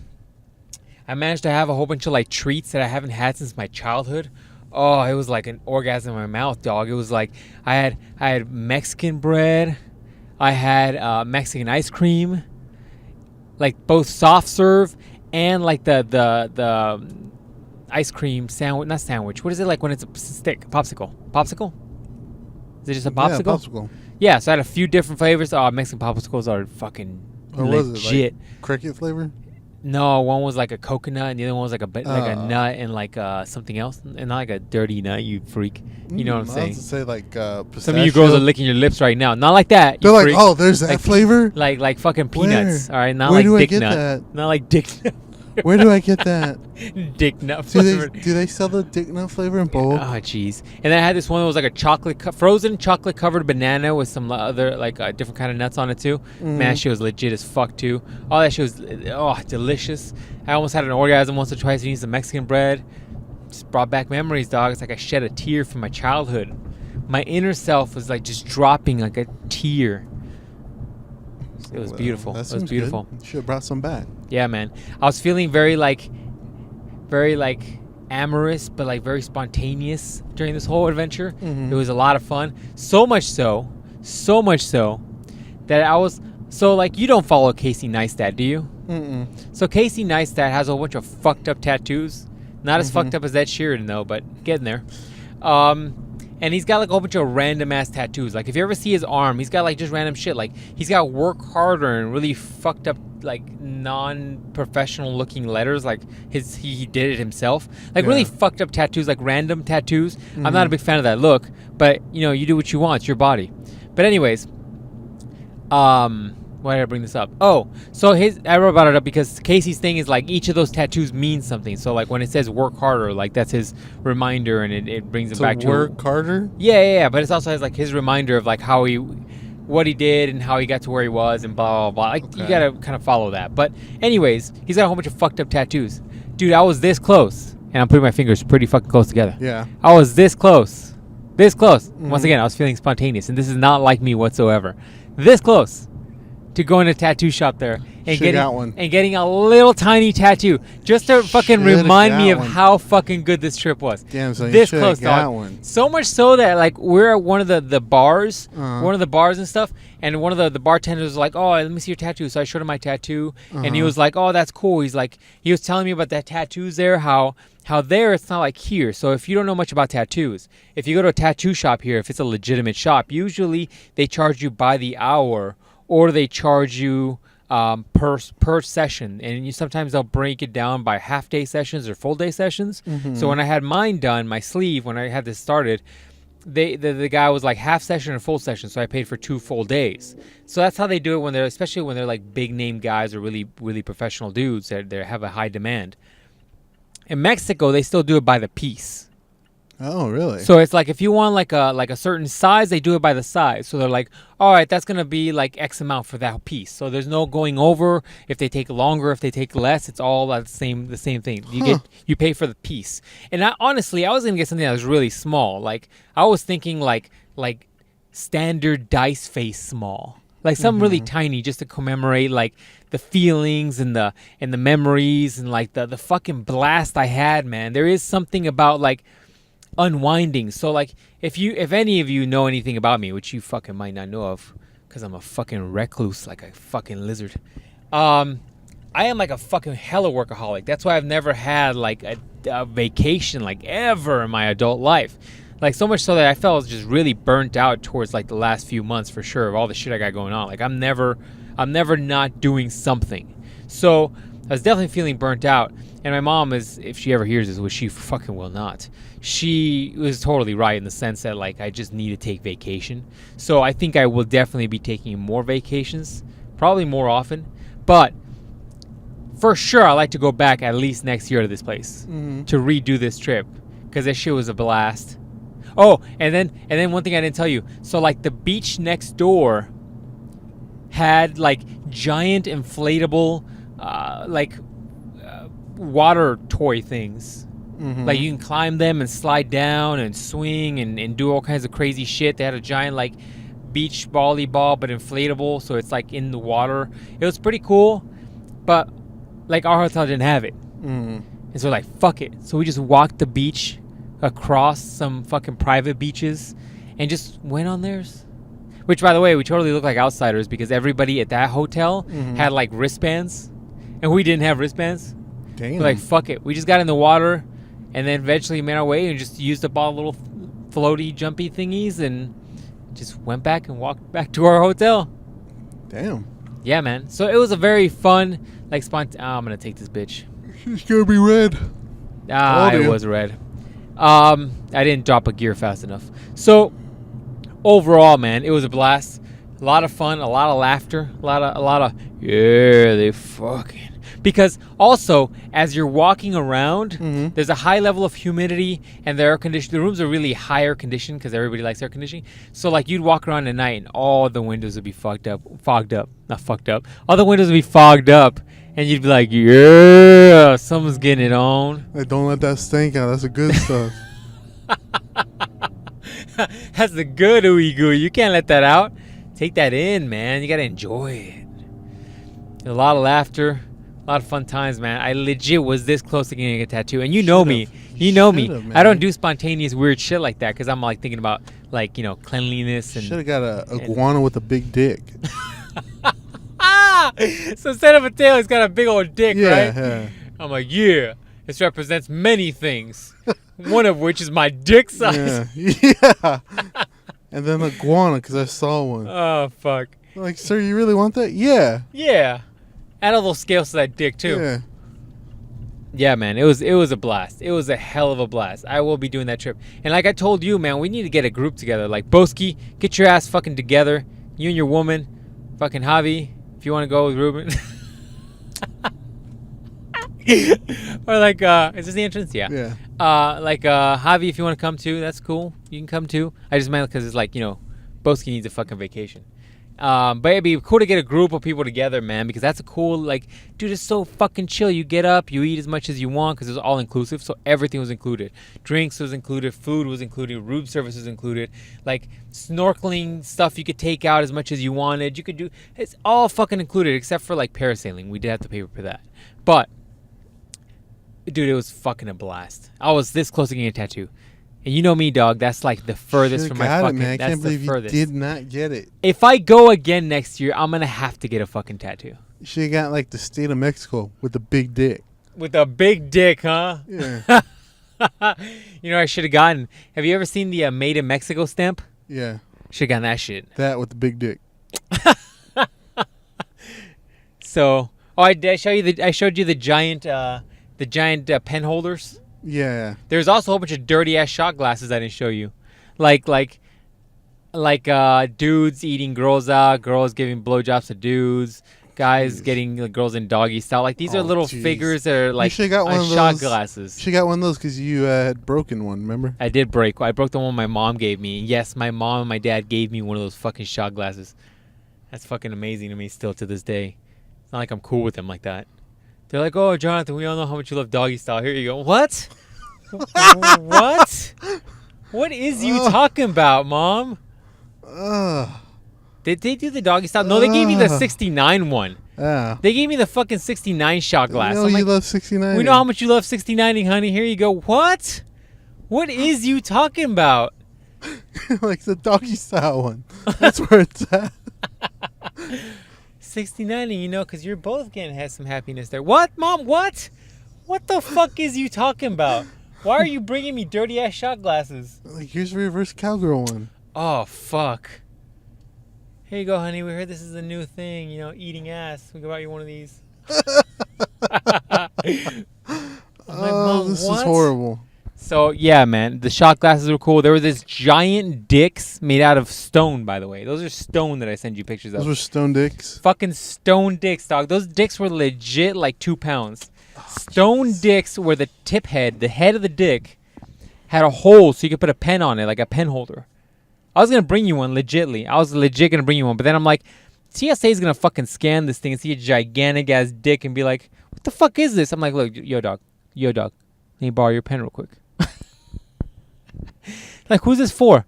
I managed to have a whole bunch of like treats that I haven't had since my childhood. Oh, it was like an orgasm in my mouth, dog. It was like I had Mexican bread, I had Mexican ice cream, like both soft serve and like the ice cream sandwich, not sandwich. What is it like when it's a stick? Popsicle? Is it just a popsicle? Yeah, popsicle. Yeah, so I had a few different flavors. Oh, Mexican popsicles are fucking What legit. was it? Like cricket flavor? No, one was like a coconut, and the other one was like a nut and like something else, and not like a dirty nut. You freak. You know what I'm saying? I was to say like pistachio. Some of you girls are licking your lips right now. Not like that. They're like, freak. oh, there's that like, flavor. Like fucking peanuts. Where? All right, not Where like do I dick get nut. that? Not like dick nut. Where do I get that? Dick nut Do flavor. they sell the dick nut flavor in bulk? Oh, jeez. And then I had this one that was like a frozen chocolate covered banana with some other like different kind of nuts on it too. Man, that shit was legit as fuck too. All that shit was delicious. I almost had an orgasm once or twice eating some Mexican bread. Just brought back memories, dog. It's like I shed a tear from my childhood. My inner self was like just dropping like a tear. It was beautiful. It was beautiful. You should have brought some back. Yeah, man. I was feeling very amorous, but like very spontaneous during this whole adventure. It was a lot of fun. So much so that I was like, you don't follow Casey Neistat, do you? Mm-mm. So Casey Neistat has a whole bunch of fucked up tattoos. Not as fucked up as Ed Sheeran though, but getting there. And he's got like a whole bunch of random ass tattoos. Like if you ever see his arm, he's got like just random shit. Like he's got work harder and really fucked up like non-professional looking letters. Like he did it himself. Like really fucked up tattoos, like random tattoos. I'm not a big fan of that look, but you know, you do what you want. It's your body. But anyways, why did I bring this up? Oh, so I wrote about it up because Casey's thing is like each of those tattoos means something. So like when it says work harder, like that's his reminder, and it brings him back to work harder. Yeah. But it also has like his reminder of like what he did and how he got to where he was and blah blah blah. Like you gotta kind of follow that. But anyways, he's got a whole bunch of fucked up tattoos, dude. I was this close, and I'm putting my fingers pretty fucking close together. Yeah. I was this close. Once again, I was feeling spontaneous, and this is not like me whatsoever. This close to going to a tattoo shop there and getting a little tiny tattoo just to fucking remind me of how fucking good this trip was. Damn, so this close, dog. So much so that like we're at one of the bars, one of the bars and stuff, and one of the bartenders was like, "Oh, let me see your tattoo." So I showed him my tattoo, and he was like, "Oh, that's cool." He's like, he was telling me about that tattoos there, how there it's not like here. So if you don't know much about tattoos, if you go to a tattoo shop here, if it's a legitimate shop, usually they charge you by the hour, or they charge you per session, and sometimes they'll break it down by half-day sessions or full-day sessions. So when I had mine done, my sleeve, when I had this started, the guy was like half session and full session, so I paid for 2 full days. So that's how they do it especially when they're like big-name guys or really, really professional dudes that they have a high demand. In Mexico, they still do it by the piece. Oh, really? So it's like if you want like a certain size, they do it by the size. So they're like, all right, that's gonna be like X amount for that piece. So there's no going over. If they take longer, if they take less, it's all the same thing. You pay for the piece. And honestly, I was gonna get something that was really small. Like I was thinking like standard dice face small, like something really tiny, just to commemorate like the feelings and the memories and like the fucking blast I had, man. There is something about like unwinding. So like if any of you know anything about me, which you fucking might not know of because I'm a fucking recluse like a fucking lizard, I am like a fucking hella workaholic. That's why I've never had like a vacation like ever in my adult life. Like so much so that I felt just really burnt out towards like the last few months for sure of all the shit I got going on. Like I'm never not doing something. So I was definitely feeling burnt out. And my mom is, if she ever hears this, which she fucking will not, she was totally right in the sense that like I just need to take vacation. So I think I will definitely be taking more vacations, probably more often. But for sure, I like to go back at least next year to this place to redo this trip because this shit was a blast. Oh, and then one thing I didn't tell you. So like the beach next door had like giant inflatable water toy things. Like you can climb them and slide down and swing and do all kinds of crazy shit. They had a giant like beach volleyball but inflatable, so it's like in the water. It was pretty cool, but like our hotel didn't have it. And so like fuck it. So we just walked the beach across some fucking private beaches and just went on theirs. Which, by the way, we totally look like outsiders because everybody at that hotel had like wristbands, and we didn't have wristbands. Damn. We're like, fuck it. We just got in the water, and then eventually made our way and just used up all little floaty, jumpy thingies, and just went back and walked back to our hotel. Damn. Yeah, man. So it was a very fun, like, I'm going to take this bitch. She's going to be red. It was red. I didn't drop a gear fast enough. So overall, man, it was a blast. A lot of fun, a lot of laughter, a lot of yeah, they fucking. Because also, as you're walking around, there's a high level of humidity, and the rooms are really higher conditioned because everybody likes air conditioning. So like you'd walk around at night and all the windows would be fogged up. All the windows would be fogged up, and you'd be like, yeah, someone's getting it on. Hey, don't let that stink out. That's the good stuff. That's the good ooey gooey. You can't let that out. Take that in, man. You gotta enjoy it. A lot of laughter, a lot of fun times, man. I legit was this close to getting a tattoo, and you know me. You know me. Man. I don't do spontaneous weird shit like that because I'm like thinking about like cleanliness and. Should have got a iguana with a big dick. So instead of a tail, it's got a big old dick, right? Yeah. I'm like, yeah. This represents many things. One of which is my dick size. Yeah. And then iguana, because I saw one. Oh, fuck. Like, sir, you really want that? Yeah. Yeah. Add all those scales to that dick, too. Yeah. Yeah, man. It was a blast. It was a hell of a blast. I will be doing that trip. And like I told you, man, we need to get a group together. Like, Boski, get your ass fucking together. You and your woman. Fucking Javi, if you want to go with Ruben. Or like, is this the entrance? Yeah. Yeah. Javi, if you want to come too, that's cool. You can come too. I just meant because it's like, Boski needs a fucking vacation. But it'd be cool to get a group of people together, man, because that's a cool, like, dude, it's so fucking chill. You get up, you eat as much as you want because it was all inclusive, so everything was included. Drinks was included, food was included, room service was included, like, snorkeling stuff you could take out as much as you wanted. You could do, it's all fucking included except for, like, parasailing. We did have to pay for that. But, dude, it was fucking a blast. I was this close to getting a tattoo. And you know me, dog. That's like the furthest from my fucking. Man. I that's can't believe the furthest. You did not get it. If I go again next year, I'm gonna have to get a fucking tattoo. You should have got like the state of Mexico with the big dick. With a big dick, huh? Yeah. I should have gotten. Have you ever seen the Made in Mexico stamp? Yeah. Should have gotten that shit. That with the big dick. So, I showed you the giant pen holders. Yeah. There's also a whole bunch of dirty ass shot glasses I didn't show you, like dudes eating girls out, girls giving blowjobs to dudes, guys getting girls in doggy style. Like these are little figures that are like on shot glasses. She got one of those because you had broken one. Remember? I did break. I broke the one my mom gave me. Yes, my mom and my dad gave me one of those fucking shot glasses. That's fucking amazing to me still to this day. It's not like I'm cool with them like that. They're like, oh, Jonathan, we all know how much you love doggy style. Here you go. What? What? What is you talking about, Mom? Did they do the doggy style? No, they gave me the 69 one. Yeah. They gave me the fucking 69 shot glass. You know you love 69. We know how much you love 69ing, honey. Here you go. What? What is you talking about? Like the doggy style one. That's where it's at. 69ing, because you're both getting some happiness there. What, Mom? What? What the fuck is you talking about? Why are you bringing me dirty ass shot glasses? Like, here's the reverse cowgirl one. Oh, fuck. Here you go, honey. We heard this is a new thing, eating ass. We can buy you one of these. Mom, this is horrible. So, yeah, man. The shot glasses were cool. There were this giant dicks made out of stone, by the way. Those are stone that I send you pictures of. Those were stone dicks? Fucking stone dicks, dog. Those dicks were legit like 2 pounds. Stone dicks where the head of the dick, had a hole so you could put a pen on it, like a pen holder. I was going to bring you one, legitly. I was legit going to bring you one. But then I'm like, TSA is going to fucking scan this thing and see a gigantic-ass dick and be like, what the fuck is this? I'm like, look, yo, dog. Let me borrow your pen real quick. Like, who's this for?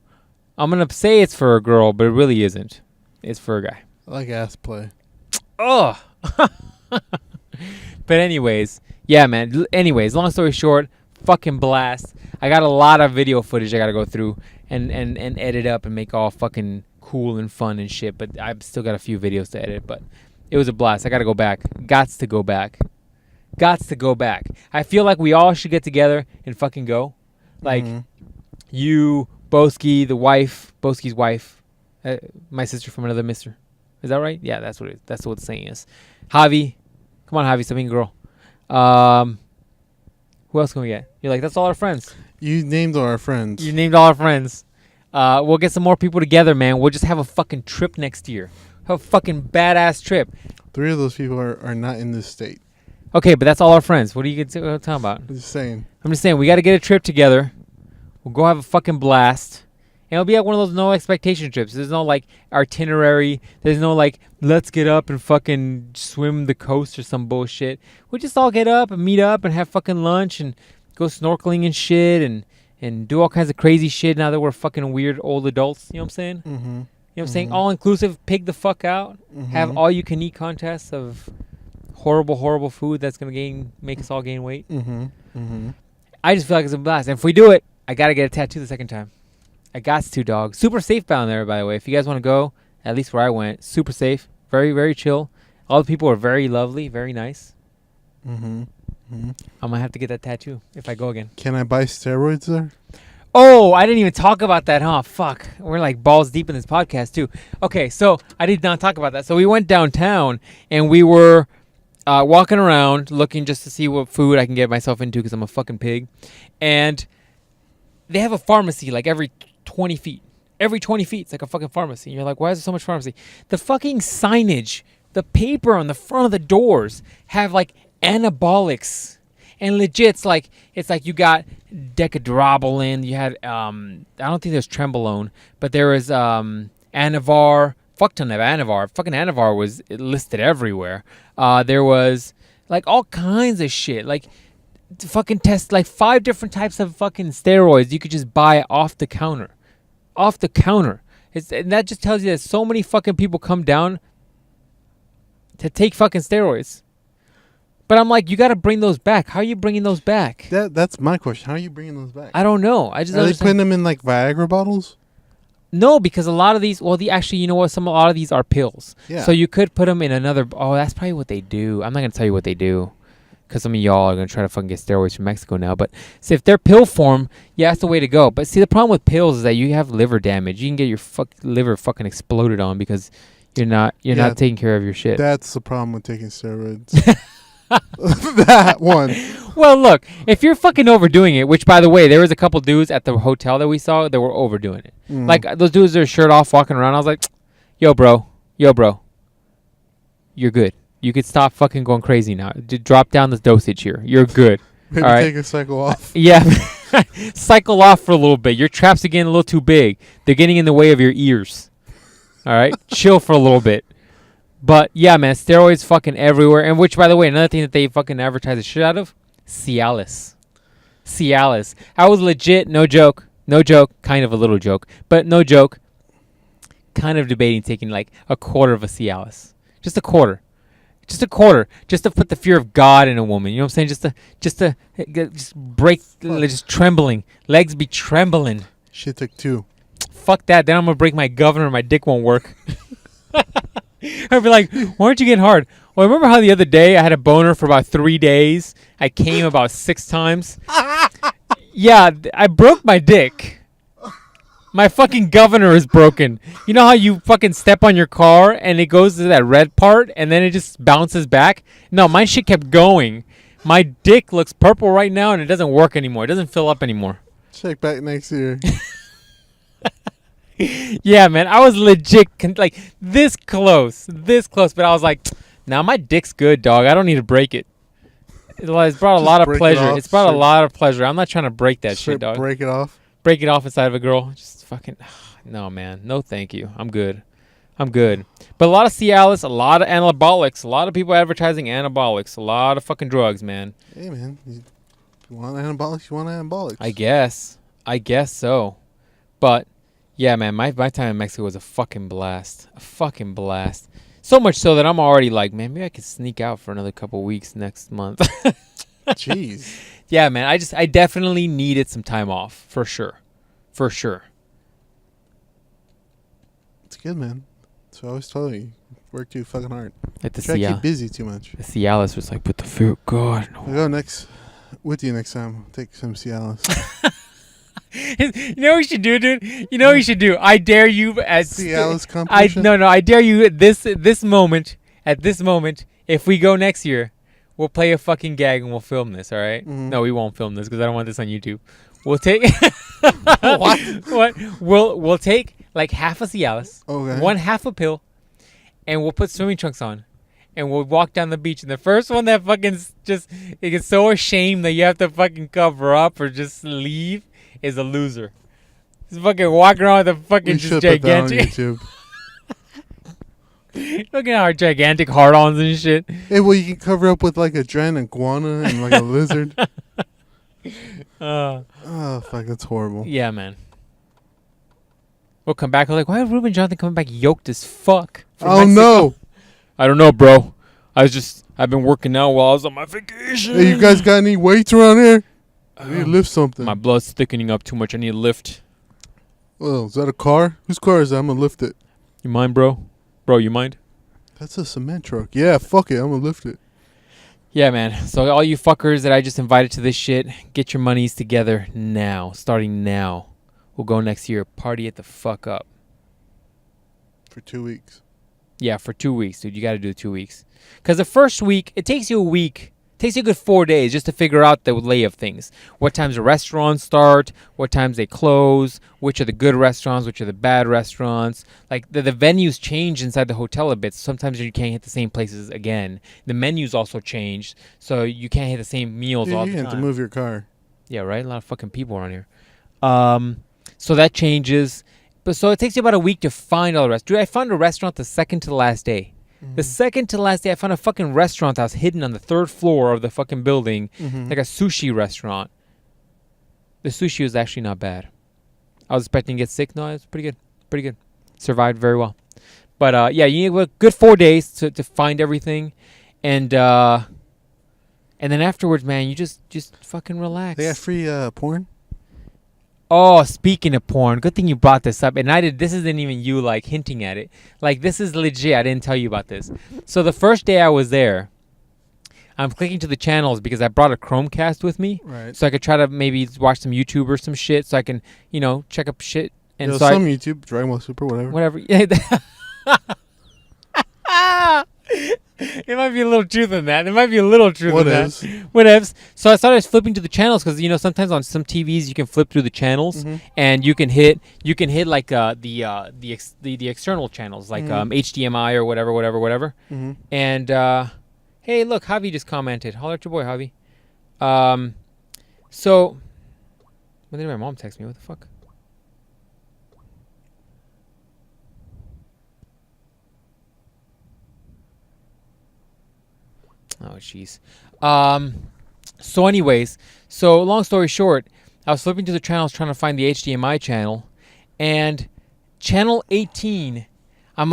I'm going to say it's for a girl, but it really isn't. It's for a guy. I like ass play. Oh. But anyways, yeah, man. Anyways, long story short, fucking blast. I got a lot of video footage I got to go through and edit up and make all fucking cool and fun and shit. But I've still got a few videos to edit. But it was a blast. I got to go back. Gots to go back. I feel like we all should get together and fucking go. Like, you, Boski's wife, My sister from another mister. Is that right? Yeah, that's what it is. That's what the saying is. Javi. Come on, Javi. Stop being a girl. Who else can we get? You're like, that's all our friends. You named all our friends. You named all our friends. We'll get some more people together, man. We'll just have a fucking trip next year. Have a fucking badass trip. 3 of those people are not in this state. Okay, but that's all our friends. What are you talking about? I'm just saying. I'm just saying, we got to get a trip together. We'll go have a fucking blast. And it'll be like one of those no expectation trips. There's no like itinerary. There's no like, let's get up and fucking swim the coast or some bullshit. We'll just all get up and meet up and have fucking lunch and go snorkeling and shit and do all kinds of crazy shit now that we're fucking weird old adults. You know what I'm saying? Mm-hmm. You know what I'm saying? All inclusive, pig the fuck out. Mm-hmm. Have all you can eat contests of horrible food that's gonna make us all gain weight. Mm-hmm. Mm-hmm. I just feel like it's a blast. And if we do it, I gotta get a tattoo the second time. I got to, dog. Super safe down there, by the way. If you guys want to go, at least where I went, super safe, very, very chill. All the people are very lovely, very nice. Mm-hmm. Mm-hmm. I'm gonna have to get that tattoo if I go again. Can I buy steroids there? Oh, I didn't even talk about that, huh? Fuck. We're like balls deep in this podcast, too. Okay, so I did not talk about that. So we went downtown, and we were walking around looking just to see what food I can get myself into because I'm a fucking pig. And they have a pharmacy like every 20 feet. Every 20 feet, it's like a fucking pharmacy. And you're like, why is there so much pharmacy? The fucking signage, the paper on the front of the doors have like anabolics. And legit, it's like you got Decadrobolin. You had, I don't think there's Trembolone, but there was Anavar. Fuck ton of Anavar. Fucking Anavar was listed everywhere. There was like all kinds of shit. Like to fucking test like 5 different types of fucking steroids you could just buy off the counter. Off the counter. And that just tells you that so many fucking people come down to take fucking steroids. But I'm like, you got to bring those back. How are you bringing those back? That's my question. How are you bringing those back? I don't know. I just Are they putting them in like Viagra bottles? No, because a lot of these, actually, you know what? A lot of these are pills. Yeah. So you could put them in another. Oh, that's probably what they do. I'm not going to tell you what they do. Because some of y'all are going to try to fucking get steroids from Mexico now. But see, if they're pill form, yeah, that's the way to go. But see, the problem with pills is that you have liver damage. You can get your liver fucking exploded on because you're not taking care of your shit. That's the problem with taking steroids. That one. Well, look, if you're fucking overdoing it, which, by the way, there was a couple dudes at the hotel that we saw that were overdoing it. Mm. Like, those dudes, their shirt off, walking around. I was like, yo, bro, you're good. You could stop fucking going crazy now. Drop down the dosage here. You're good. Maybe all right? take a cycle off. Yeah. Cycle off for a little bit. Your traps are getting a little too big. They're getting in the way of your ears. All right? Chill for a little bit. But, yeah, man, steroids fucking everywhere. And which, by the way, another thing that they fucking advertise the shit out of, Cialis. I was legit, no joke, kind of a little joke, but no joke, kind of debating taking like a quarter of a Cialis. Just a quarter. Just to put the fear of God in a woman. You know what I'm saying? Just break, just trembling. Legs be trembling. Shit took 2. Fuck that. Then I'm going to break my governor. My dick won't work. I'd be like, why aren't you getting hard? Well, remember how the other day I had a boner for about 3 days? I came about 6 times. Yeah, I broke my dick. My fucking governor is broken. You know how you fucking step on your car and it goes to that red part and then it just bounces back? No, my shit kept going. My dick looks purple right now and it doesn't work anymore. It doesn't fill up anymore. Check back next year. Yeah, man. I was legit like this close. But I was like, nah, my dick's good, dog. I don't need to break it. It's brought a lot of pleasure. It's brought a lot of pleasure. I'm not trying to break that shit, dog. Break it off. Break it off inside of a girl. Just fucking, no, man. No, thank you. I'm good. But a lot of Cialis, a lot of anabolics, a lot of people advertising anabolics, a lot of fucking drugs, man. Hey, man. You want anabolics? You want anabolics. I guess so. But, yeah, man, my time in Mexico was a fucking blast. So much so that I'm already like, man, maybe I could sneak out for another couple weeks next month. Jeez. Yeah, man, I definitely needed some time off, for sure. It's good, man. So I always tell you, work too fucking hard. Like the Try to keep busy too much. The Cialis was like, put the fear of God. I'll go with you next time. Take some Cialis. You know what we should do, dude? You know what we should do? I dare you as Cialis competition? I dare you at this moment. At this moment, if we go next year, we'll play a fucking gag and we'll film this. All right? No, we won't film this because I don't want this on YouTube. We'll take What? What? We'll take like half a Cialis, Okay. one half a pill, and we'll put swimming trunks on. And we'll walk down the beach. And the first one that fucking just it gets so ashamed that you have to fucking cover up or just leave is a loser. Just fucking walking around with a fucking We just should put that on gigantic. YouTube. Look at our gigantic hard-ons and shit. Hey, well, you can cover up with like a giant iguana and like a lizard. Oh, fuck, that's horrible. Yeah, man. We'll come back. We're like, why is Ruben Jonathan coming back yoked as fuck? From Oh, Mexico? no. I don't know, bro. I've been working out while I was on my vacation. Hey, you guys got any weights around here? I need to lift something. My blood's thickening up too much. I need to lift. Well, is that a car? Whose car is that? I'm going to lift it. You mind, bro? Bro, you mind? That's a cement truck. Yeah, fuck it. I'm going to lift it. Yeah, man. So all you fuckers that I just invited to this shit, get your monies together now. Starting now. We'll go next year. Party it the fuck up. For 2 weeks. Yeah, for 2 weeks, dude. You got to do 2 weeks. Because the first week, it takes you a week. It takes you a good 4 days just to figure out the lay of things. What times the restaurants start, what times they close, which are the good restaurants, which are the bad restaurants. Like, the venues change inside the hotel a bit. Sometimes you can't hit the same places again. The menus also changed, so you can't hit the same meals all the You time. have to move your car. Yeah, right? A lot of fucking people around here. So that changes. But so it takes you about a week to find all the rest. Dude, I found a restaurant the second to last day. The second to last day, I found a fucking restaurant that was hidden on the third floor of the fucking building. Like a sushi restaurant. The sushi was actually not bad. I was expecting to get sick. No, it's pretty good. Pretty good. Survived very well. But yeah, you need a good 4 days to find everything. And then afterwards, man, you just fucking relax. They got free porn? Oh, speaking of porn, good thing you brought this up. And this isn't even you like hinting at it. Like, this is legit. I didn't tell you about this. So the first day I was there, I'm clicking to the channels because I brought a Chromecast with me. Right. So I could try to maybe watch some YouTube or some shit so I can, check up shit. And Yo, so some YouTube, Dragon Ball Super, whatever. whatever. It might be a little truth in that. There might be a little truth in that. Whatevs. So I started flipping to the channels because sometimes on some TVs you can flip through the channels and you can hit like the external channels like HDMI or whatever. And hey, look, Javi just commented. Holler at your boy, Javi. So when did my mom text me? What the fuck? Oh, jeez. So anyways, long story short, I was flipping to the channels trying to find the HDMI channel, and channel 18, I'm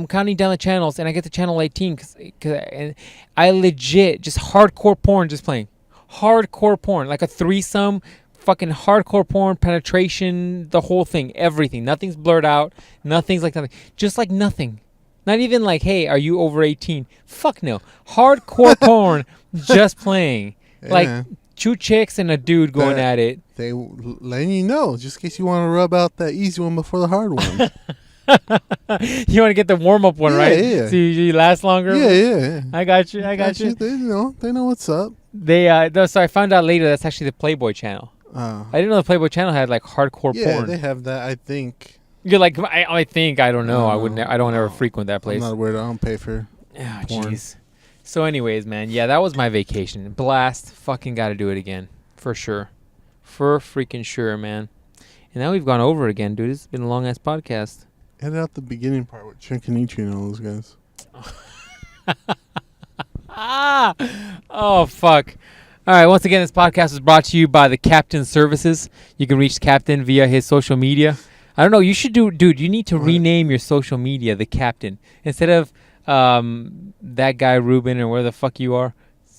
counting down the channels, and I get to channel 18, and I legit, just hardcore porn just playing. Hardcore porn, like a threesome, fucking hardcore porn, penetration, the whole thing, everything. Nothing's blurred out, nothing's like nothing. Just like nothing. Not even like, hey, are you over 18? Fuck no. Hardcore porn just playing. Yeah. Like 2 chicks and a dude going at it. They letting you know, just in case you want to rub out that easy one before the hard one. You want to get the warm-up one, right? Yeah. So you last longer? Yeah. I got you. They know what's up. So I found out later that's actually the Playboy channel. I didn't know the Playboy channel had like hardcore porn. Yeah, they have that, I think. You're like, I think, I don't know. I don't ever frequent that place. I'm not aware. I don't pay for porn. Jeez. So anyways, man, yeah, that was my vacation. Blast. Fucking got to do it again. For sure. For freaking sure, man. And now we've gone over again, dude. It's been a long-ass podcast. Edit out the beginning part with Chinkanichi and all those guys. Oh, fuck. All right, once again, this podcast is brought to you by the Captain Services. You can reach the Captain via his social media. I don't know. You should dude, you need to rename your social media the Captain. Instead of that guy Ruben or where the fuck you are,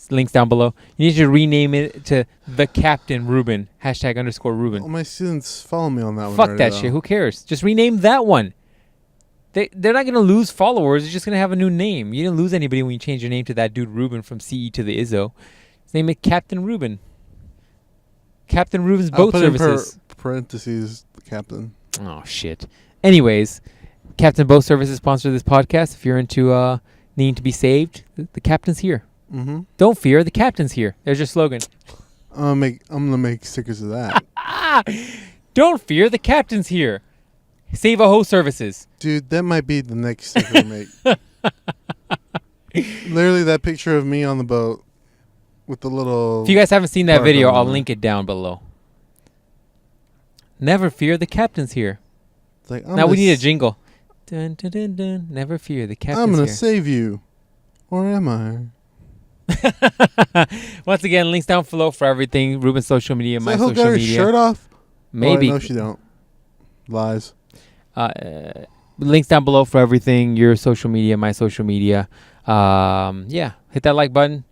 links down below. You need to rename it to the Captain Ruben, #_Ruben. Well, my students follow me on that one. Fuck that shit. Who cares? Just rename that one. They're not going to lose followers. They're just going to have a new name. You didn't lose anybody when you changed your name to that dude Ruben from CE to the Izzo. His name is Captain Ruben. Captain Ruben's Boat Services. parentheses, the captain. Oh, shit. Anyways, Captain Boat Services sponsor this podcast. If you're into needing to be saved, the captain's here. Mm-hmm. Don't fear, the captain's here. There's your slogan. I'm gonna make stickers of that. Don't fear, the captain's here. Save a host services. Dude, that might be the next sticker to make. Literally that picture of me on the boat with the little... If you guys haven't seen that video, I'll there. link it down below. Never fear, the captain's here. It's like, Now we need a jingle. Dun, dun, dun, dun. Never fear, the captain's I'm gonna here. save you. Or am I? Once again, links down below for everything. Ruben's social media, my Got social her media. shirt off? Maybe. Oh, no, she don't. Lies. Links down below for everything. Your social media, my social media. Yeah, hit that like button.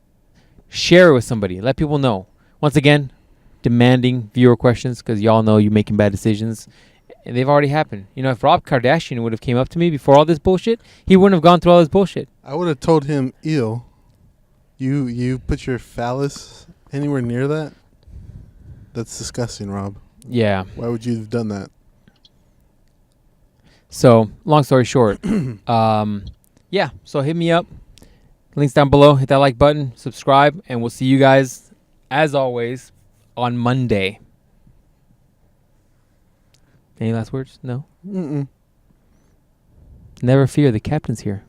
Share it with somebody. Let people know. Once again, demanding viewer questions because y'all know you making bad decisions. And they've already happened. You know, if Rob Kardashian would have came up to me before all this bullshit, he wouldn't have gone through all this bullshit. I would have told him, ew. You put your phallus anywhere near that? That's disgusting, Rob. Yeah. Why would you have done that? So, long story short, yeah. So hit me up. Links down below. Hit that like button. Subscribe. And we'll see you guys, as always, on Monday. Any last words? No? Mm-mm. Never fear. The captain's here.